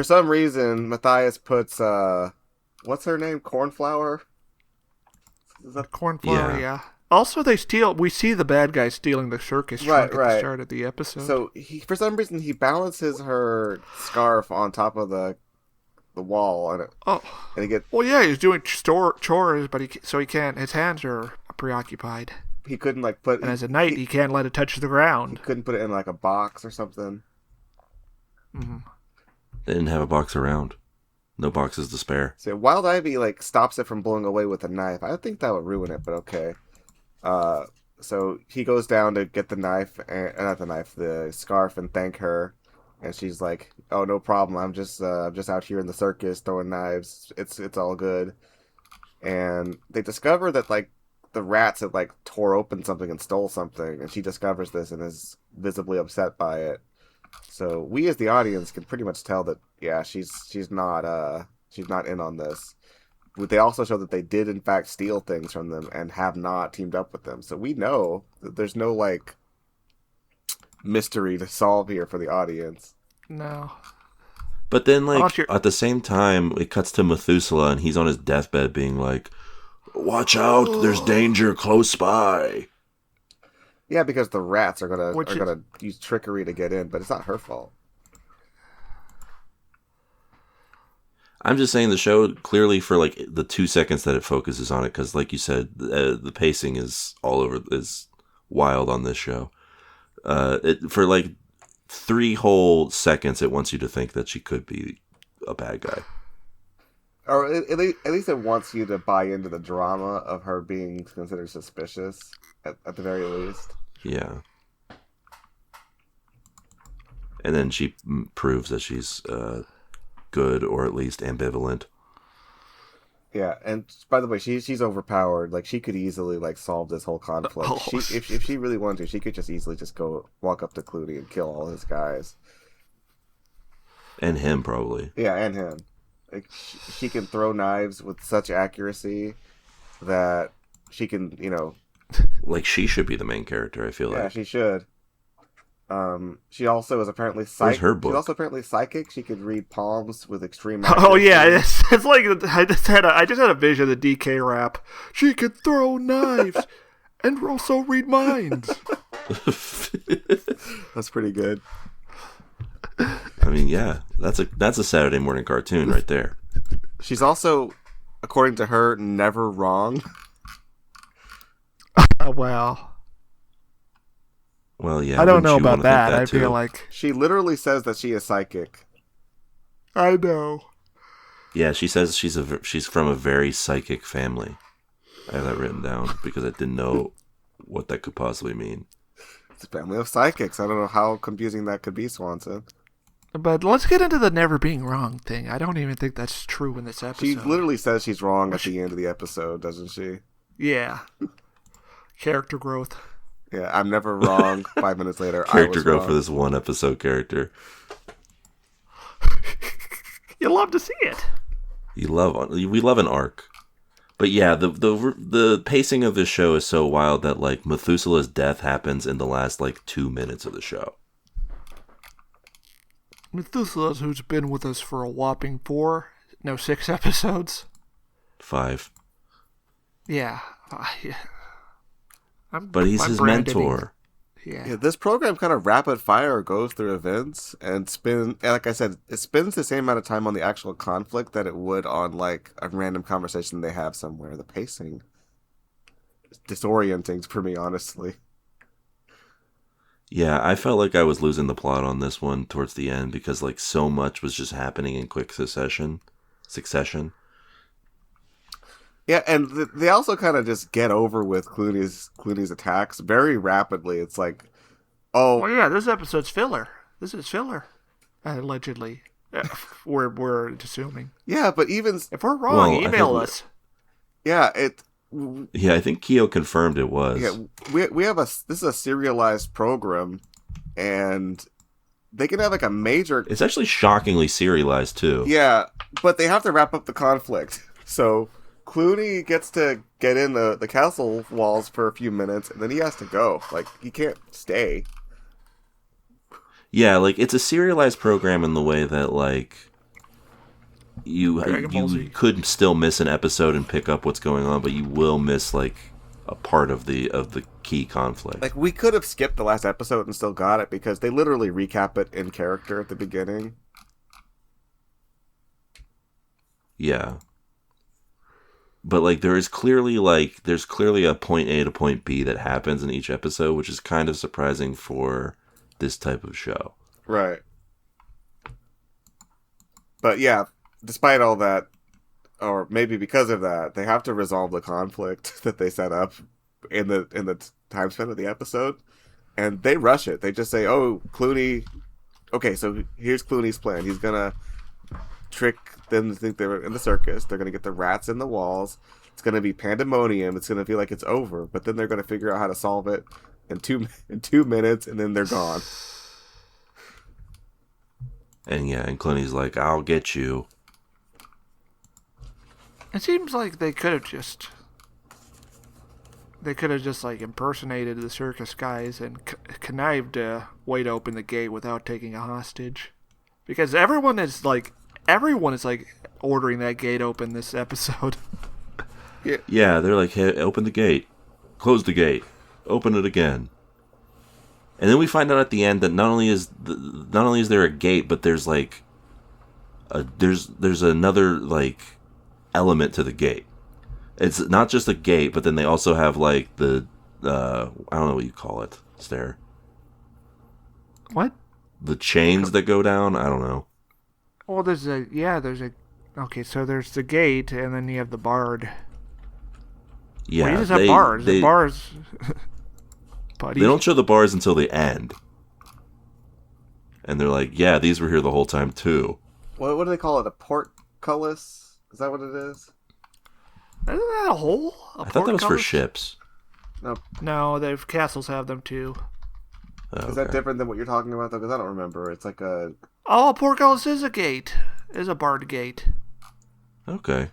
some reason, Matthias puts what's her name? Cornflower. Is that Cornflower? Yeah. Also, we see the bad guy stealing the circus truck at the start of the episode. So for some reason, he balances her scarf on top of the wall, and he's doing chores, but he can't. His hands are preoccupied. He couldn't and as a knight, he can't let it touch the ground. He couldn't put it in like a box or something. Mm-hmm. They didn't have a box around. No boxes to spare. So Wild Ivy stops it from blowing away with a knife. I think that would ruin it, but okay. So he goes down to get the knife, the scarf, and thank her. And she's like, "Oh, no problem. I'm just out here in the circus throwing knives. It's all good." And they discover that the rats had tore open something and stole something, and she discovers this and is visibly upset by it. So we as the audience can pretty much tell that she's not in on this. But they also show that they did in fact steal things from them and have not teamed up with them. So we know that there's no mystery to solve here for the audience. No. But then at the same time it cuts to Methuselah and he's on his deathbed being like, "Watch out, there's danger close by." Yeah, because the rats are gonna use trickery to get in, but it's not her fault. I'm just saying the show clearly for the 2 seconds that it focuses on it, because like you said, the pacing is is wild on this show. For 3 whole seconds, it wants you to think that she could be a bad guy. Or at least it wants you to buy into the drama of her being considered suspicious, at the very least. Yeah. And then she proves that she's good, or at least ambivalent. Yeah, and by the way, she's overpowered. She could easily solve this whole conflict. If she really wanted to, she could just easily go walk up to Cluny and kill all his guys. And him, probably. Yeah, and him. She can throw knives with such accuracy that she can, she should be the main character, I feel like. Yeah, she should. She also is apparently psychic. Where's her book? She's also apparently psychic. She could read palms with extreme accuracy. Oh yeah, it's like I just had a vision of the DK rap. She could throw knives and also read minds. That's pretty good. I mean, yeah, that's a Saturday morning cartoon right there. She's also, according to her, never wrong. Well, Well, yeah, I don't wouldn't know you about want to think that. I too? feel like She literally says that she is psychic. I know. Yeah, she says she's from a very psychic family. I have that written down because I didn't know what that could possibly mean. It's a family of psychics. I don't know how confusing that could be, Swanson. But let's get into the never being wrong thing. I don't even think that's true in this episode. She literally says she's wrong at the end of the episode, doesn't she? Yeah. Character growth. Yeah, I'm never wrong. 5 minutes later, Character I was growth wrong. for this one episode character. You love to see it. We love an arc. But yeah, the pacing of this show is so wild that like Methuselah's death happens in the last like 2 minutes of the show. Methuselah, who's been with us for a whopping 6 episodes. 5. Yeah. But he's his mentor. Yeah. This program kind of rapid fire goes through events and like I said, it spends the same amount of time on the actual conflict that it would on like a random conversation they have somewhere. The pacing is disorienting for me, honestly. Yeah, I felt like I was losing the plot on this one towards the end because like so much was just happening in quick succession. Yeah, and they also kind of just get over with Cluny's attacks very rapidly. It's like, Well, yeah, this episode's filler. This is filler, allegedly. We're assuming. Yeah, but even if we're wrong, email us. Yeah, Yeah, I think Keo confirmed it was. Yeah, we have this is a serialized program, and they can have like a major. It's actually shockingly serialized too. Yeah, but they have to wrap up the conflict. So Cluny gets to get in the castle walls for a few minutes, and then he has to go. Like, he can't stay. Yeah, like, it's a serialized program in the way that, like, you could still miss an episode and pick up what's going on, but you will miss, like, a part of the key conflict. Like, we could have skipped the last episode and still got it, because they literally recap it in character at the beginning. Yeah. But, like, there's clearly a point A to point B that happens in each episode, which is kind of surprising for this type of show. Right. But, yeah, despite all that, or maybe because of that, they have to resolve the conflict that they set up in the time span of the episode. And they rush it. They just say, oh, Cluny... Okay, so here's Cluny's plan. He's gonna trick them to think they're in the circus. They're gonna get the rats in the walls. It's gonna be pandemonium. It's gonna feel like it's over. But then they're gonna figure out how to solve it in 2 minutes, and then they're gone. And yeah, and Cluny's like, I'll get you. It seems like they could have just like impersonated the circus guys and connived to way to open the gate without taking a hostage, because everyone is like ordering that gate open this episode. Yeah, they're like, hey, open the gate, close the gate, open it again. And then we find out at the end that not only is there a gate, but there's like there's another like element to the gate. It's not just a gate, but then they also have like the I don't know what you call it. Is there What? The chains that go down? I don't know. Well, there's a okay. So there's the gate, and then you have the bard. Yeah, well, you just have bars. The bars. They don't show the bars until the end. And they're like, yeah, these were here the whole time, too. What do they call it? A portcullis? Is that what it is? Isn't that a hole? I thought that was for ships. No, the castles have them, too. Oh, is that different than what you're talking about, though? Because I don't remember. It's like a... Oh, a portcullis is a gate. Is a barred gate. Okay.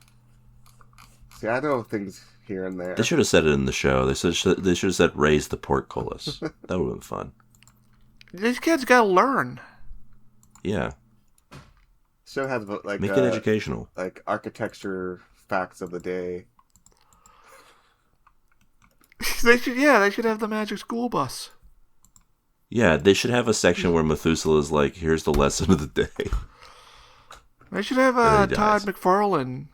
See, I know things here and there. They should have said it in the show. They should have said raise the portcullis. That would have been fun. These kids gotta learn. Yeah. Show has like make it educational, like architecture facts of the day. They should have the magic school bus. Yeah, they should have a section where Methuselah's like, here's the lesson of the day. They should have And then he Todd dies. McFarlane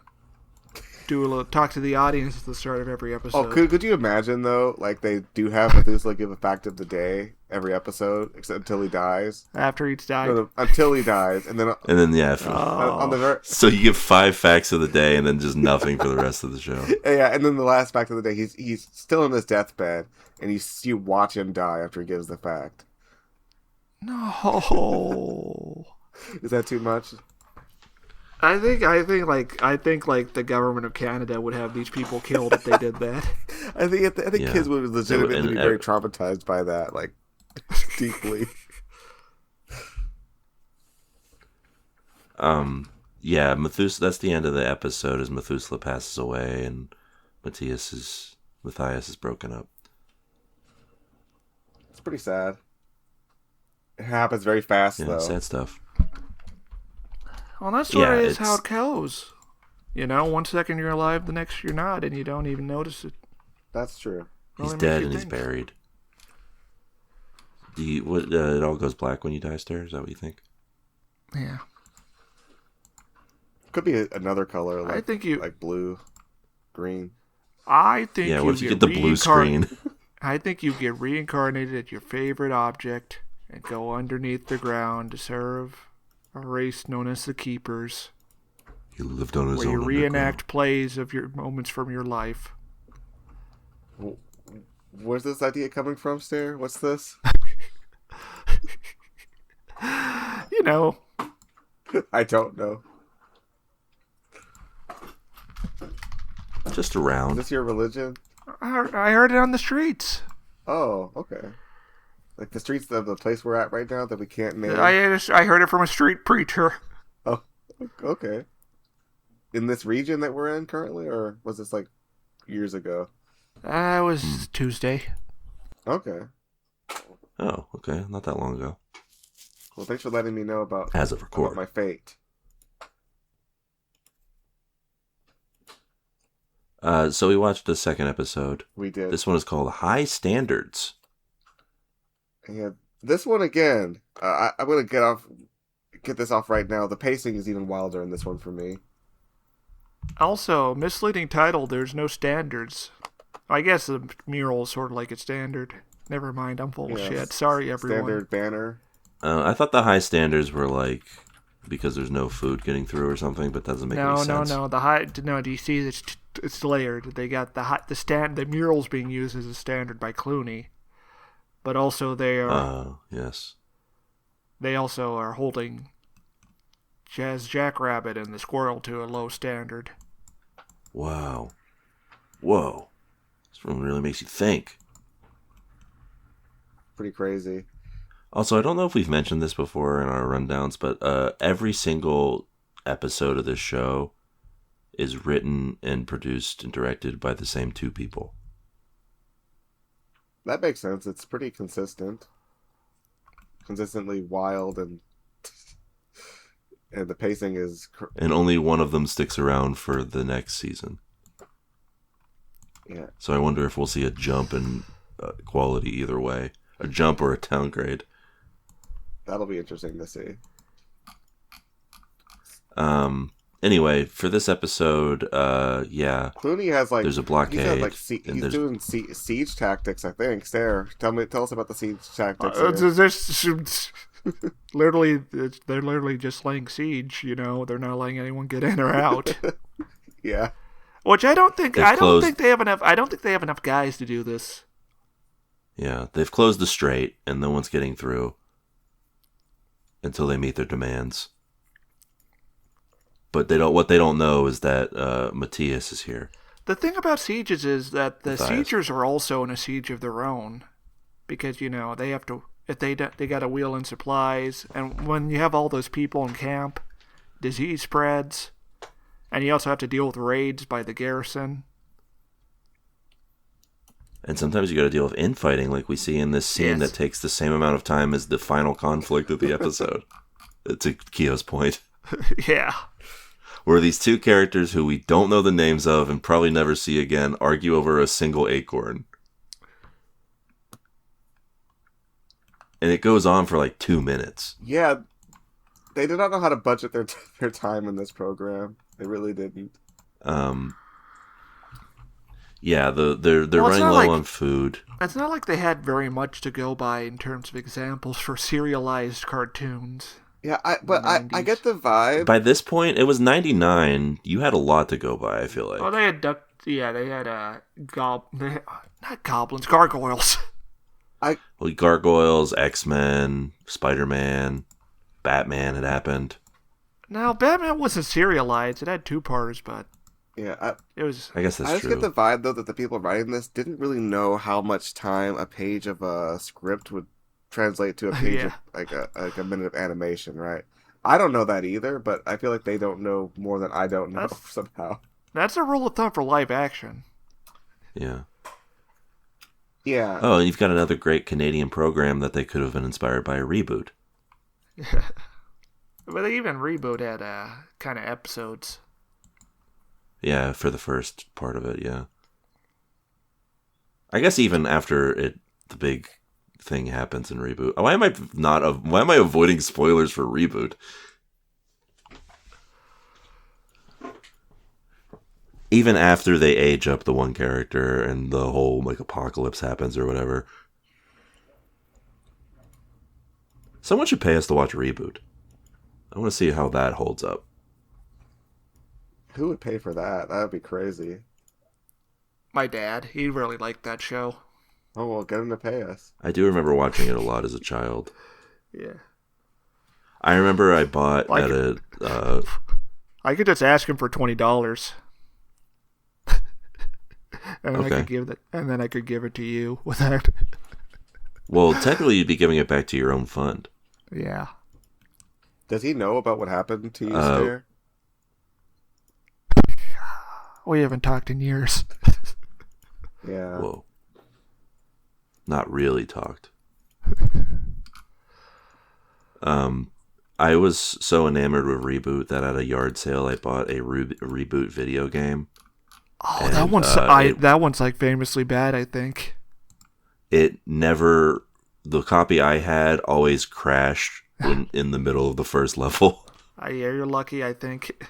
talk to the audience at the start of every episode. Oh, could you imagine though? Like they do have Methuselah give a fact of the day every episode, except until he dies. After he's died. No, until he dies, and then on the very So you get 5 facts of the day and then just nothing for the rest of the show. yeah, and then the last fact of the day, he's still in his deathbed, and you watch him die after he gives the fact. No. Is that too much? I think like the government of Canada would have these people killed if they did that. I think Yeah. kids would legitimately And- be very traumatized by that, like deeply. Yeah, Methuselah. That's the end of the episode. As Methuselah passes away and Matthias is broken up. It's pretty sad. It happens very fast, Yeah, though. sad stuff. Well, that sort of Yeah, is how it's- it goes. You know, 1 second you're alive, the next you're not, and you don't even notice it. That's true. He's Only makes dead you and he's think. buried. It all goes black when you die, Stare? Is that what you think? Yeah. Could be another color, like I think you. like blue, green. I think Yeah, you what if you get the blue screen? I think you get reincarnated at your favorite object and go underneath the ground to serve a race known as the Keepers, He lived on his where own. you reenact underground. plays of your moments from your life. Where's this idea coming from, Stare? What's this? You know, I don't know. Just Is around. this your religion? I heard it on the streets. Oh, okay. Like the streets of the place we're at right now that we can't name. I heard it from a street preacher. Oh, okay. In this region that we're in currently, or was this like years ago? It was Tuesday. Okay. Oh, okay. Not that long ago. Well, thanks for letting me know about As of record. my fate. So we watched the second episode. We did. This one is called High Standards. And this one again. I'm gonna get this off right now. The pacing is even wilder in this one for me. Also, misleading title, There's No Standards. I guess the mural is sort of like a standard. Never mind, I'm full of Yeah, shit. Sorry, everyone. Standard banner. I thought the high standards were like because there's no food getting through or something, but that doesn't make any sense. No. Do you see it's layered? They got the murals being used as a standard by Cluny, but also they Yes. also are holding Jazz Jackrabbit and the squirrel to a low standard. Wow. Whoa. This one really makes you think. Pretty crazy. Also, I don't know if we've mentioned this before in our rundowns, but every single episode of this show is written and produced and directed by the same 2 people. That makes sense. It's pretty consistent. Consistently wild and the pacing is And only one of them sticks around for the next season. yeah. So I wonder if we'll see a jump in quality either way. A jump or a downgrade. That'll be interesting to see. Anyway, for this episode, yeah, Clooney has like there's a blockade. He's, had, like, and he's there's- doing siege tactics, I think. Sarah, tell us about the siege tactics. Literally, they're literally just laying siege. You know, they're not letting anyone get in or out. Yeah, Which I don't think. They've I don't closed- think they have enough. I don't think they have enough guys to do this. Yeah, they've closed the strait, and no one's getting through until they meet their demands. But what they don't know is that Matthias is here. The thing about sieges is that the Matthias. siegers are also in a siege of their own, because you know they have to. If they got to wheel in supplies, and when you have all those people in camp, disease spreads, and you also have to deal with raids by the garrison. And sometimes you got to deal with infighting, like we see in this scene Yes. that takes the same amount of time as the final conflict of the episode. To Keo's point. Yeah. Where these 2 characters who we don't know the names of and probably never see again argue over a single acorn. And it goes on for like 2 minutes. Yeah, they did not know how to budget their time in this program. They really didn't. Yeah, they're running low on food. It's not like they had very much to go by in terms of examples for serialized cartoons. Yeah, I get the vibe. By this point, it was 99. You had a lot to go by, I feel like. Oh, they had not goblins, gargoyles. Gargoyles, X-Men, Spider-Man, Batman had happened. Now, Batman wasn't serialized. It had 2-parters, but yeah, it was. I guess that's true. I just get the vibe though that the people writing this didn't really know how much time a page of a script would translate to a page of like a minute of animation, right? I don't know that either, but I feel like they don't know more than I don't know somehow. That's a rule of thumb for live action. Yeah. Yeah. Oh, and you've got another great Canadian program that they could have been inspired by a reboot. Yeah. But even Reboot had kind of episodes. Yeah, for the first part of it, yeah. I guess even after the big thing happens in Reboot. Why am I avoiding spoilers for Reboot? Even after they age up the one character and the whole like apocalypse happens or whatever. Someone should pay us to watch Reboot. I want to see how that holds up. Who would pay for that? That would be crazy. My dad. He really liked that show. Oh, well, get him to pay us. I do remember watching it a lot as a child. Yeah. I remember I bought at a... I could just ask him for $20. And then I could give it to you with that. Well, technically you'd be giving it back to your own fund. Yeah. Does he know about what happened to you, Stair? We haven't talked in years. Yeah. Whoa. Not really talked. I was so enamored with Reboot that at a yard sale I bought a Reboot video game. Oh, and, that one's like famously bad, I think. It never... The copy I had always crashed in the middle of the first level. Yeah, you're lucky, I think.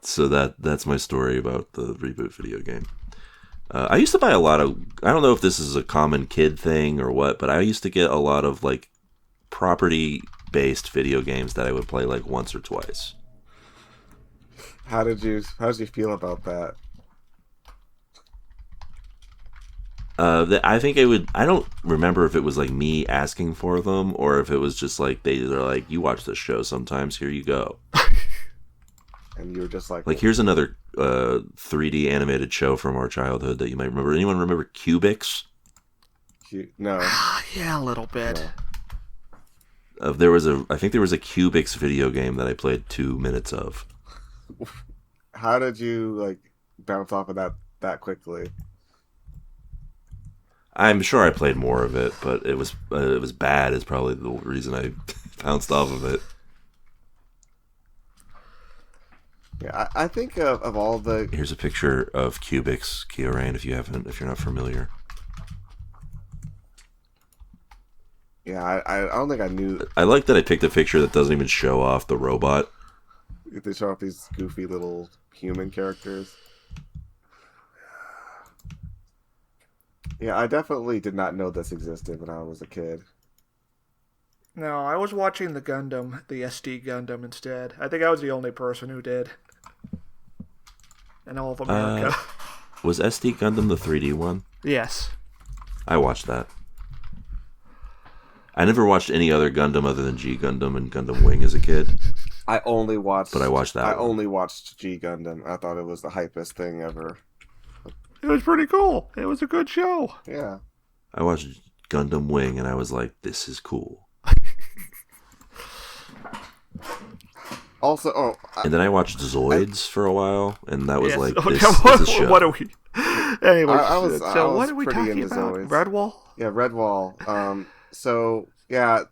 So that's my story about the Reboot video game. I used to buy a lot of... I don't know if this is a common kid thing or what, but I used to get a lot of like property-based video games that I would play like once or twice. How did you feel about that? I think it would... I don't remember if it was like me asking for them or if it was just like they're like, you watch this show sometimes, here you go. And you were just like... here's another 3D animated show from our childhood that you might remember. Anyone remember Cubix? No. Yeah, a little bit. No. I think there was a Cubix video game that I played 2 minutes of. How did you like bounce off of that quickly? I'm sure I played more of it, but it was bad is probably the reason I bounced off of it. Yeah, I think of all the... Here's a picture of Cubix, Kyorain, if you're not familiar. Yeah, I don't think I knew... I like that I picked a picture that doesn't even show off the robot. They show off these goofy little human characters. Yeah, I definitely did not know this existed when I was a kid. No, I was watching the SD Gundam instead. I think I was the only person who did. In all of America. Was SD Gundam the 3D one? Yes. I watched that. I never watched any other Gundam other than G Gundam and Gundam Wing as a kid. I watched that. I only watched G Gundam. I thought it was the hypest thing ever. It was pretty cool. It was a good show. Yeah. I watched Gundam Wing and I was like, this is cool. Also, and then I watched Zoids for a while, and that was like, this is a show. What are we... Anyway, what are we talking about? Zoids. Redwall? Yeah, Redwall. So, yeah.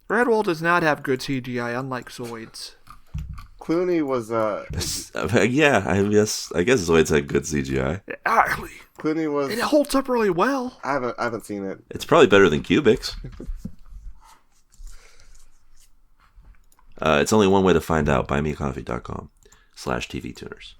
Redwall does not have good CGI, unlike Zoids. Cluny was Yeah, I guess it's always had good CGI. Actually, Cluny was. it holds up really well. I haven't seen it. It's probably better than Cubics. It's only one way to find out. buymeacoffee.com/tvtuners.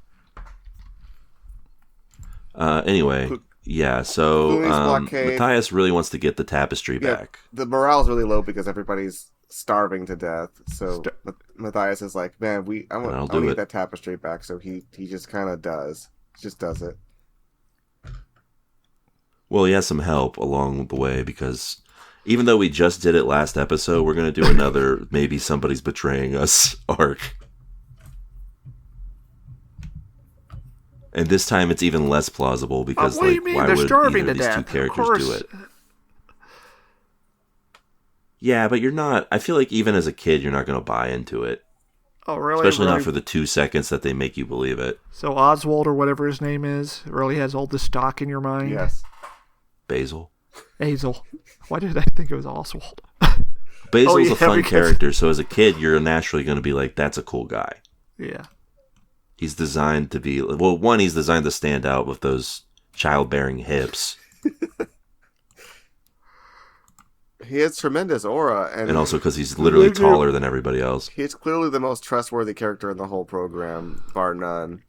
Anyway, yeah, so Matthias really wants to get the tapestry back. The morale's really low because everybody's starving to death. So Matthias is like, man, I want to get that tapestry back. So he just kind of does. He just does it. Well, he has some help along the way because even though we just did it last episode, we're going to do another maybe somebody's betraying us arc. And this time it's even less plausible because what do you mean? why They're would starving either to of these two death. characters do it? Yeah, but you're not. I feel like even as a kid, you're not going to buy into it. Oh, really? Especially not for the 2 seconds that they make you believe it. So Oswald or whatever his name is really has all the stock in your mind? Yes. Basil. Hazel. Why did I think it was Oswald? Basil's a fun character, so as a kid, you're naturally going to be like, that's a cool guy. Yeah. He's designed to be... Well, one, he's designed to stand out with those childbearing hips. He has tremendous aura. And also because he's literally taller than everybody else. He's clearly the most trustworthy character in the whole program, bar none.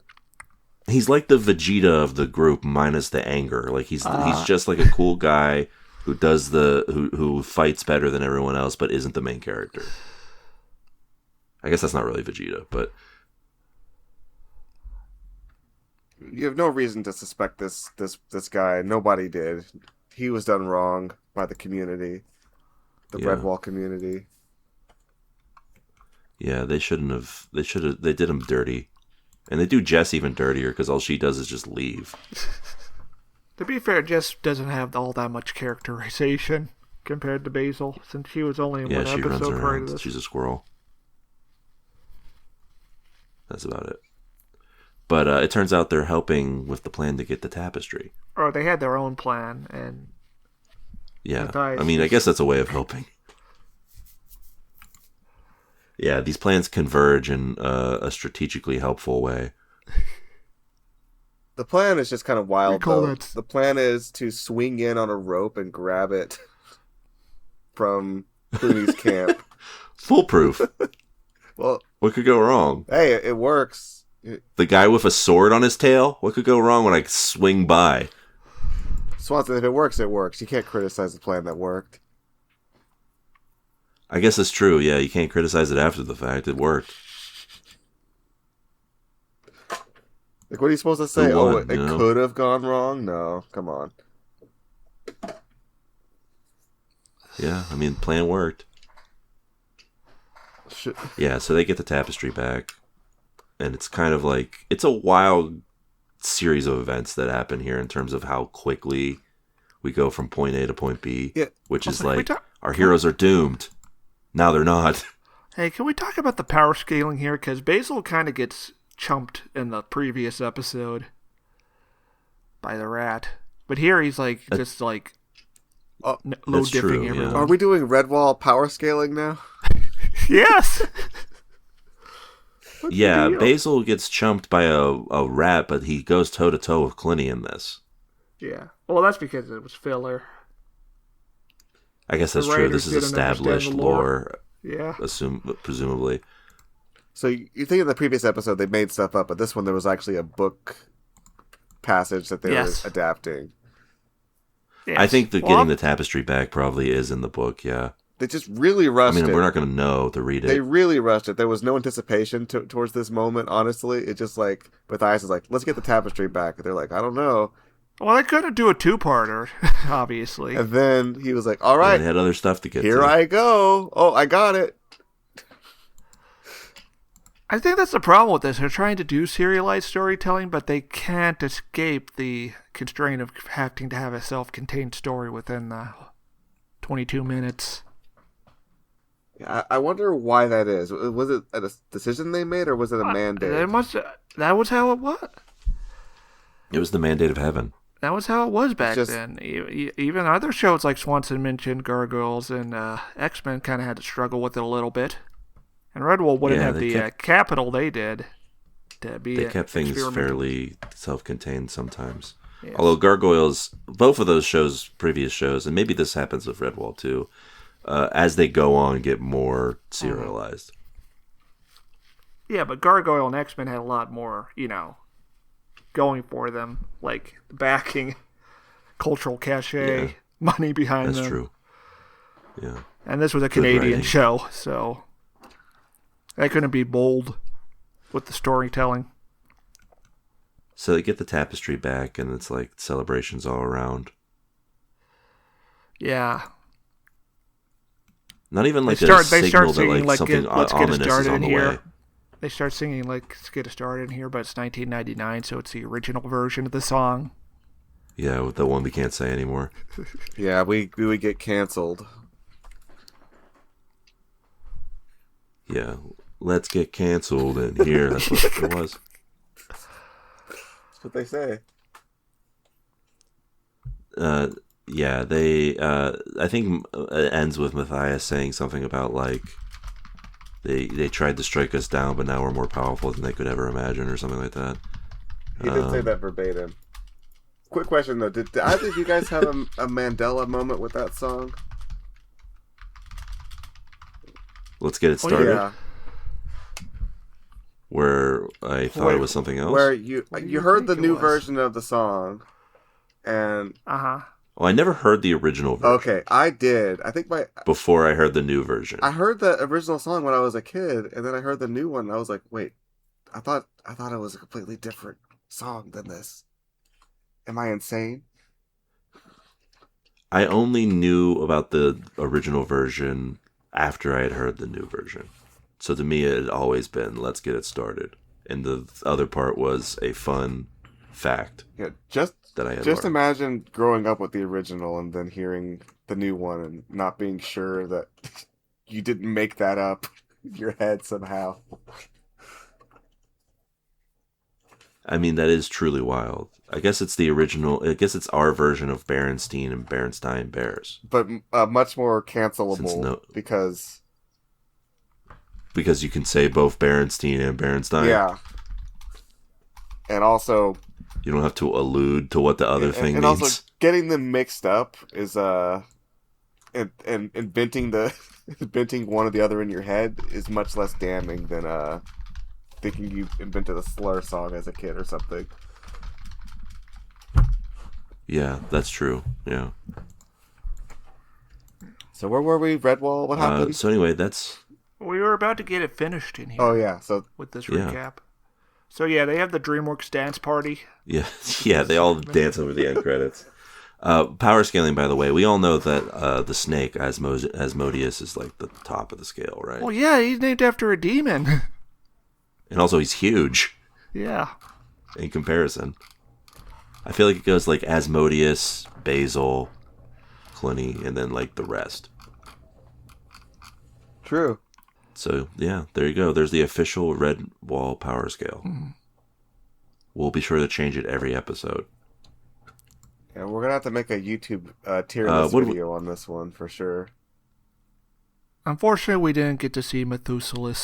He's like the Vegeta of the group minus the anger. Like he's just like a cool guy who does who fights better than everyone else but isn't the main character. I guess that's not really Vegeta, but you have no reason to suspect this guy. Nobody did. He was done wrong by the community. The Redwall community. Yeah, they shouldn't have. They did him dirty. And they do Jess even dirtier because all she does is just leave. To be fair, Jess doesn't have all that much characterization compared to Basil, since she was only in one she runs episode prior to around. this. She's a squirrel. That's about it. But it turns out they're helping with the plan to get the tapestry. Or they had their own plan, and... Yeah, Matthias, I mean, I guess that's a way of helping. Yeah, these plans converge in a strategically helpful way. The plan is just kind of wild, though. It. The plan is to swing in on a rope and grab it from Cluny's camp. Foolproof. Well, what could go wrong? Hey, it works. The guy with a sword on his tail? What could go wrong when I swing by? Swanson, if it works, it works. You can't criticize the plan that worked. I guess it's true. Yeah, you can't criticize it after the fact. It worked. Like, what are you supposed to say? It could have gone wrong? No, come on. Yeah, I mean, plan worked. Yeah, so they get the tapestry back. And it's kind of like... It's a wild series of events that happen here in terms of how quickly we go from point A to point B. Yeah. Which is like, our heroes are doomed. Now they're not. Hey, can we talk about the power scaling here? Because Basil kind of gets chumped in the previous episode by the rat. But here he's like, just like, low dipping everyone. Are we doing Redwall power scaling now? Yes! Yeah, Basil gets chumped by a rat, but he goes toe-to-toe with Cluny in this. Yeah. Well, that's because it was filler. I guess that's true. This is established lore. Yeah. Presumably. So you think in the previous episode they made stuff up, but this one there was actually a book passage that they were adapting. Yes. I think getting the tapestry back probably is in the book, yeah. They just really rushed it. I mean, we're not going to know to read it. They really rushed it. There was no anticipation towards this moment, honestly. It just like, Matthias is like, let's get the tapestry back. And they're like, I don't know. Well, they couldn't do a 2-parter, obviously. And then he was like, all right. They had other stuff to get Here to. I go. Oh, I got it. I think that's the problem with this. They're trying to do serialized storytelling, but they can't escape the constraint of having to have a self-contained story within the 22 minutes. I wonder why that is. Was it a decision they made, or was it a mandate? That was how it was. It was the mandate of heaven. That was how it was back then. Even other shows like Swanson mentioned, Gargoyles and X-Men kind of had to struggle with it a little bit. And Redwall wouldn't Yeah, have they the kept- capital they did to be They kept things experimental. fairly self-contained sometimes. Yes. Although Gargoyles, both of those shows, previous shows, and maybe this happens with Redwall too, as they go on, get more serialized. Yeah, but Gargoyle and X-Men had a lot more, going for them, like backing, cultural cachet, Yeah. money behind That's them. true. Yeah. And this was a Canadian writing. show, so they couldn't be bold with the storytelling. So they get the tapestry back, and it's like celebrations all around. Yeah. Not even like They a start signal that singing like something let's get it ominous is started on in the here. way. They start singing like let's get it started in here, but it's 1999, so it's the original version of the song. Yeah, with the one we can't say anymore. Yeah, we would get canceled. Yeah, let's get canceled in here. That's what it was. That's what they say. Yeah, they. I think it ends with Matthias saying something about like they tried to strike us down, but now we're more powerful than they could ever imagine, or something like that. He did say that verbatim. Quick question though: Did either of you guys have a Mandela moment with that song? Let's get it started. Yeah, Where I thought it was something else. where What do you you heard the think it new was? version of the song, and Oh, I never heard the original version. okay, I did. I think Before I heard the new version. I heard the original song when I was a kid, and then I heard the new one. And I was like, wait, I thought it was a completely different song than this. Am I insane? I only knew about the original version after I had heard the new version. So to me, it had always been, let's get it started. And the other part was a fun fact Yeah, that I had just learned. imagine growing up with the original and then hearing the new one and not being sure that you didn't make that up in your head somehow. I mean, that is truly wild. I guess it's the original. I guess it's our version of Berenstein and Berenstein Bears. But much more cancelable Because because you can say both Berenstein and Berenstein. yeah, and also You don't have to allude to what the other thing and means. also getting them mixed up is and inventing inventing one or the other in your head is much less damning than thinking you invented a slur song as a kid or something. Yeah, that's true. Yeah. So where were we? Redwall? What happened? So anyway, that's We were about to get it finished in here. Oh yeah, so With this Yeah. recap. So yeah, they have the DreamWorks dance party. yeah, yeah. They all dance over the end credits. Power scaling, by the way, we all know that the snake Asmodeus is like the top of the scale, right? Well, yeah, he's named after a demon. And also, he's huge Yeah. in comparison. I feel like it goes like Asmodeus, Basil, Cluny, and then like the rest. true. So yeah, there you go. There's the official Red Wall power scale. We'll be sure to change it every episode. Yeah, we're gonna have to make a YouTube tier list what do video on this one for sure. Unfortunately, we didn't get to see Methuselah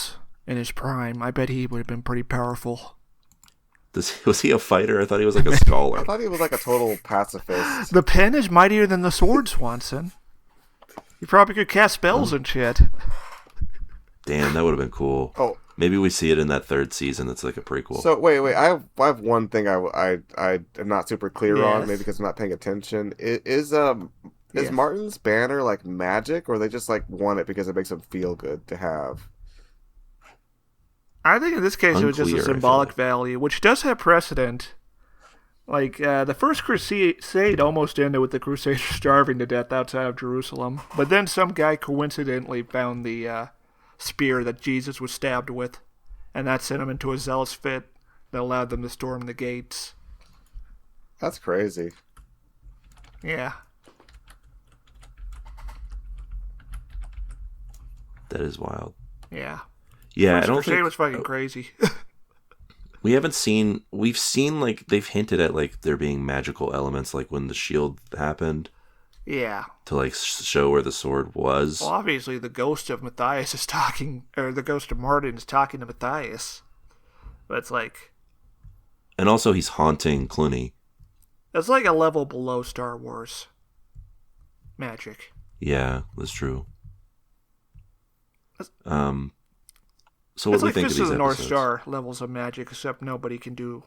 in his prime. I bet he would have been pretty powerful. Was he a fighter? I thought he was like a I scholar. thought he was like a total pacifist. The pen is mightier than the sword, Swanson. You probably could cast spells and shit. Damn, that would have been cool. Oh, Maybe we see it in that third season. It's like a prequel. so wait. I have one thing I am not super clear on, Yes. maybe because I'm not paying attention. Is Yes. Martin's banner like magic, or they just like want it because it makes them feel good to have? I think in this case it was just Unclear, a I feel symbolic like. value, which does have precedent. Like, the first crusade almost ended with the Crusaders starving to death outside of Jerusalem. But then some guy coincidentally found the spear that Jesus was stabbed with, and that sent him into a zealous fit that allowed them to storm the gates. That's crazy. Yeah. That is wild. Yeah. Yeah, First I don't crusade think was fucking crazy. we've seen like they've hinted at like there being magical elements like when the shield happened. Yeah. to like show where the sword was. Well, obviously the ghost of Matthias is talking, or the ghost of Martin is talking to Matthias. But it's like... And also he's haunting Cluny. It's like a level below Star Wars magic. Yeah, that's true. That's, so what do you like think of Fist these of the episodes? North Star levels of magic, except nobody can do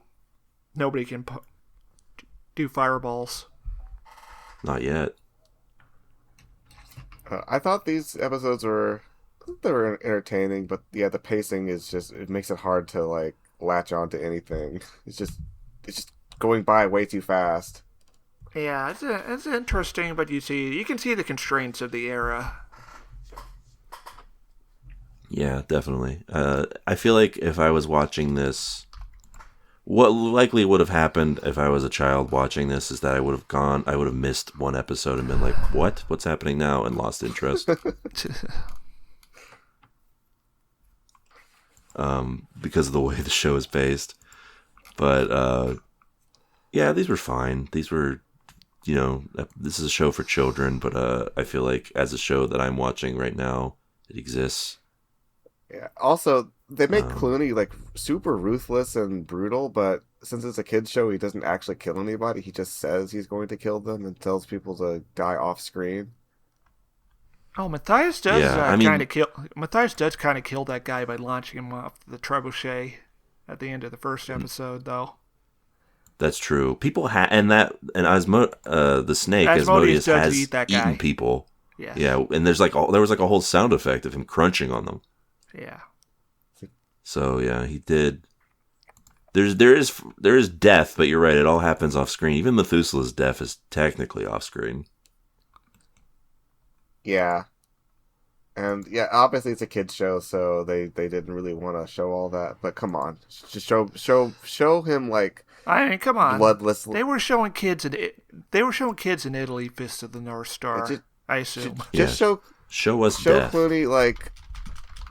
fireballs. Not yet. I thought these episodes were entertaining, but yeah, the pacing is just, it makes it hard to like latch on to anything. It's just going by way too fast. Yeah, it's interesting, but you can see the constraints of the era. Yeah, definitely. I feel like if I was watching this, what likely would have happened if I was a child watching this is that I would have missed one episode and been like, what? What's happening now? And lost interest. Because of the way the show is based. But, yeah, these were fine. These were, this is a show for children, but I feel like as a show that I'm watching right now, it exists. Yeah. Also, they make Cluny like super ruthless and brutal, but since it's a kids show, he doesn't actually kill anybody. He just says he's going to kill them and tells people to die off screen. Oh, Matthias does Matthias does kind of kill that guy by launching him off the trebuchet at the end of the first episode, though. That's true. People and the snake Asmodeus has eaten people. Yes. Yeah, and there was like a whole sound effect of him crunching on them. Yeah. So yeah, he did. There is death, but you're right. It all happens off screen. Even Methuselah's death is technically off screen. Yeah. And yeah, obviously it's a kids show, so they didn't really want to show all that. But come on, just show him like. I mean, come on. Bloodless. They were showing kids in Italy Fist of the North Star. I assume. Just show death. Cluny like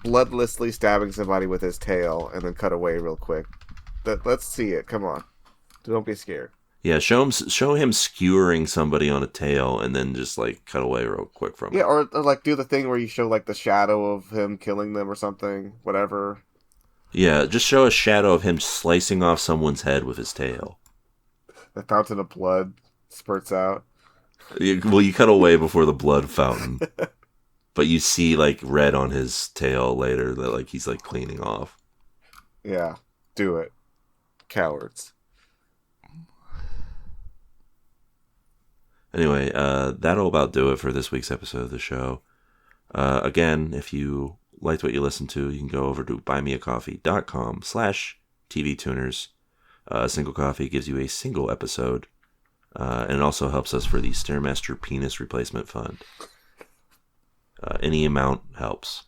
bloodlessly stabbing somebody with his tail, and then cut away real quick. Let's see it. Come on, don't be scared. Yeah, show him skewering somebody on a tail, and then just like cut away real quick from it. Yeah, or like do the thing where you show like the shadow of him killing them or something. Whatever. Yeah, just show a shadow of him slicing off someone's head with his tail. The fountain of blood spurts out. Well, you cut away before the blood fountain. But you see, like, red on his tail later that, like, he's, like, cleaning off. Yeah, do it. Cowards. Anyway, that'll about do it for this week's episode of the show. Again, if you liked what you listened to, you can go over to buymeacoffee.com/TVTuners. A single coffee gives you a single episode, and it also helps us for the Stairmaster Penis Replacement Fund. Any amount helps.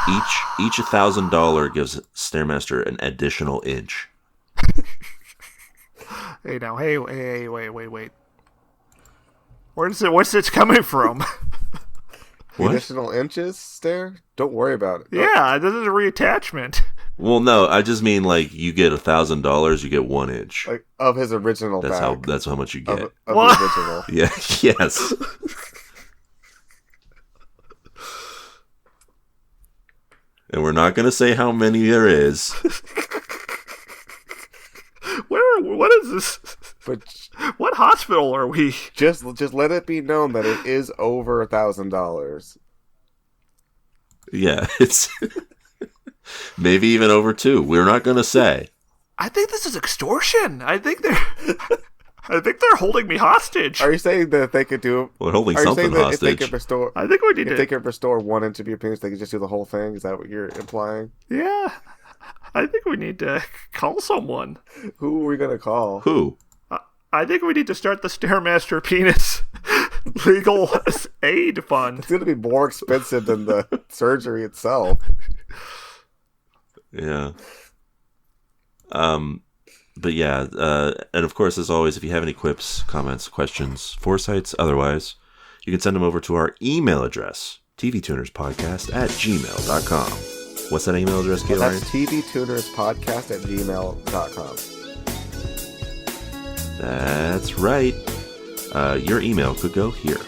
Each $1,000 gives Stairmaster an additional inch. Hey now, hey, wait. What's this coming from? What? Additional inches, Stair? Don't worry about it. Yeah, this is a reattachment. Well, no, I just mean like you get $1,000, you get 1 inch. Like of his original back. That's how much you get. Of the original. Yeah. Yes. And we're not going to say how many there is. What is this? But what hospital are we? Just let it be known that it is over $1,000. Yeah, it's maybe even over 2. We're not going to say. I think this is extortion. I think they're holding me hostage. Are you saying that they could do? Well, holding something hostage. If they could restore, I think we need if they could restore 1 inch of your penis, they could just do the whole thing. Is that what you're implying? Yeah, I think we need to call someone. Who are we gonna call? Who? I think we need to start the Stairmaster Penis Legal Aid Fund. It's gonna be more expensive than the surgery itself. Yeah. But yeah, and of course, as always, if you have any quips, comments, questions, foresights, otherwise, you can send them over to our email address, tvtunerspodcast@gmail.com. What's that email address, Gail? That's tvtunerspodcast@gmail.com. That's right. your email could go here.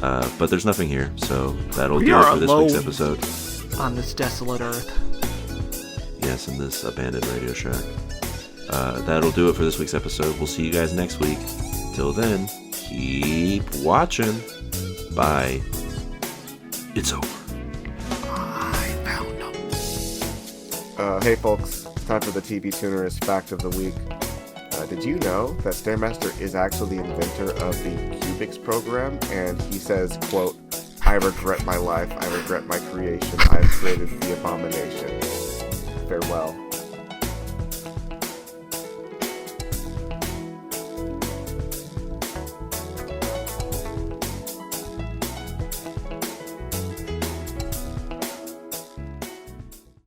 But there's nothing here, so that'll We do it are for this week's alone. episode. On this desolate earth. Yes, in this abandoned Radio Shack. That'll do it for this week's episode. We'll see you guys next week. Till then, keep watching. Bye. It's over. I found them. Hey folks, time for the TV Tuners Fact of the Week. Did you know that Stairmaster is actually the inventor of the Cubics program? And he says, quote, "I regret my life, I regret my creation, I have created the abomination. Farewell."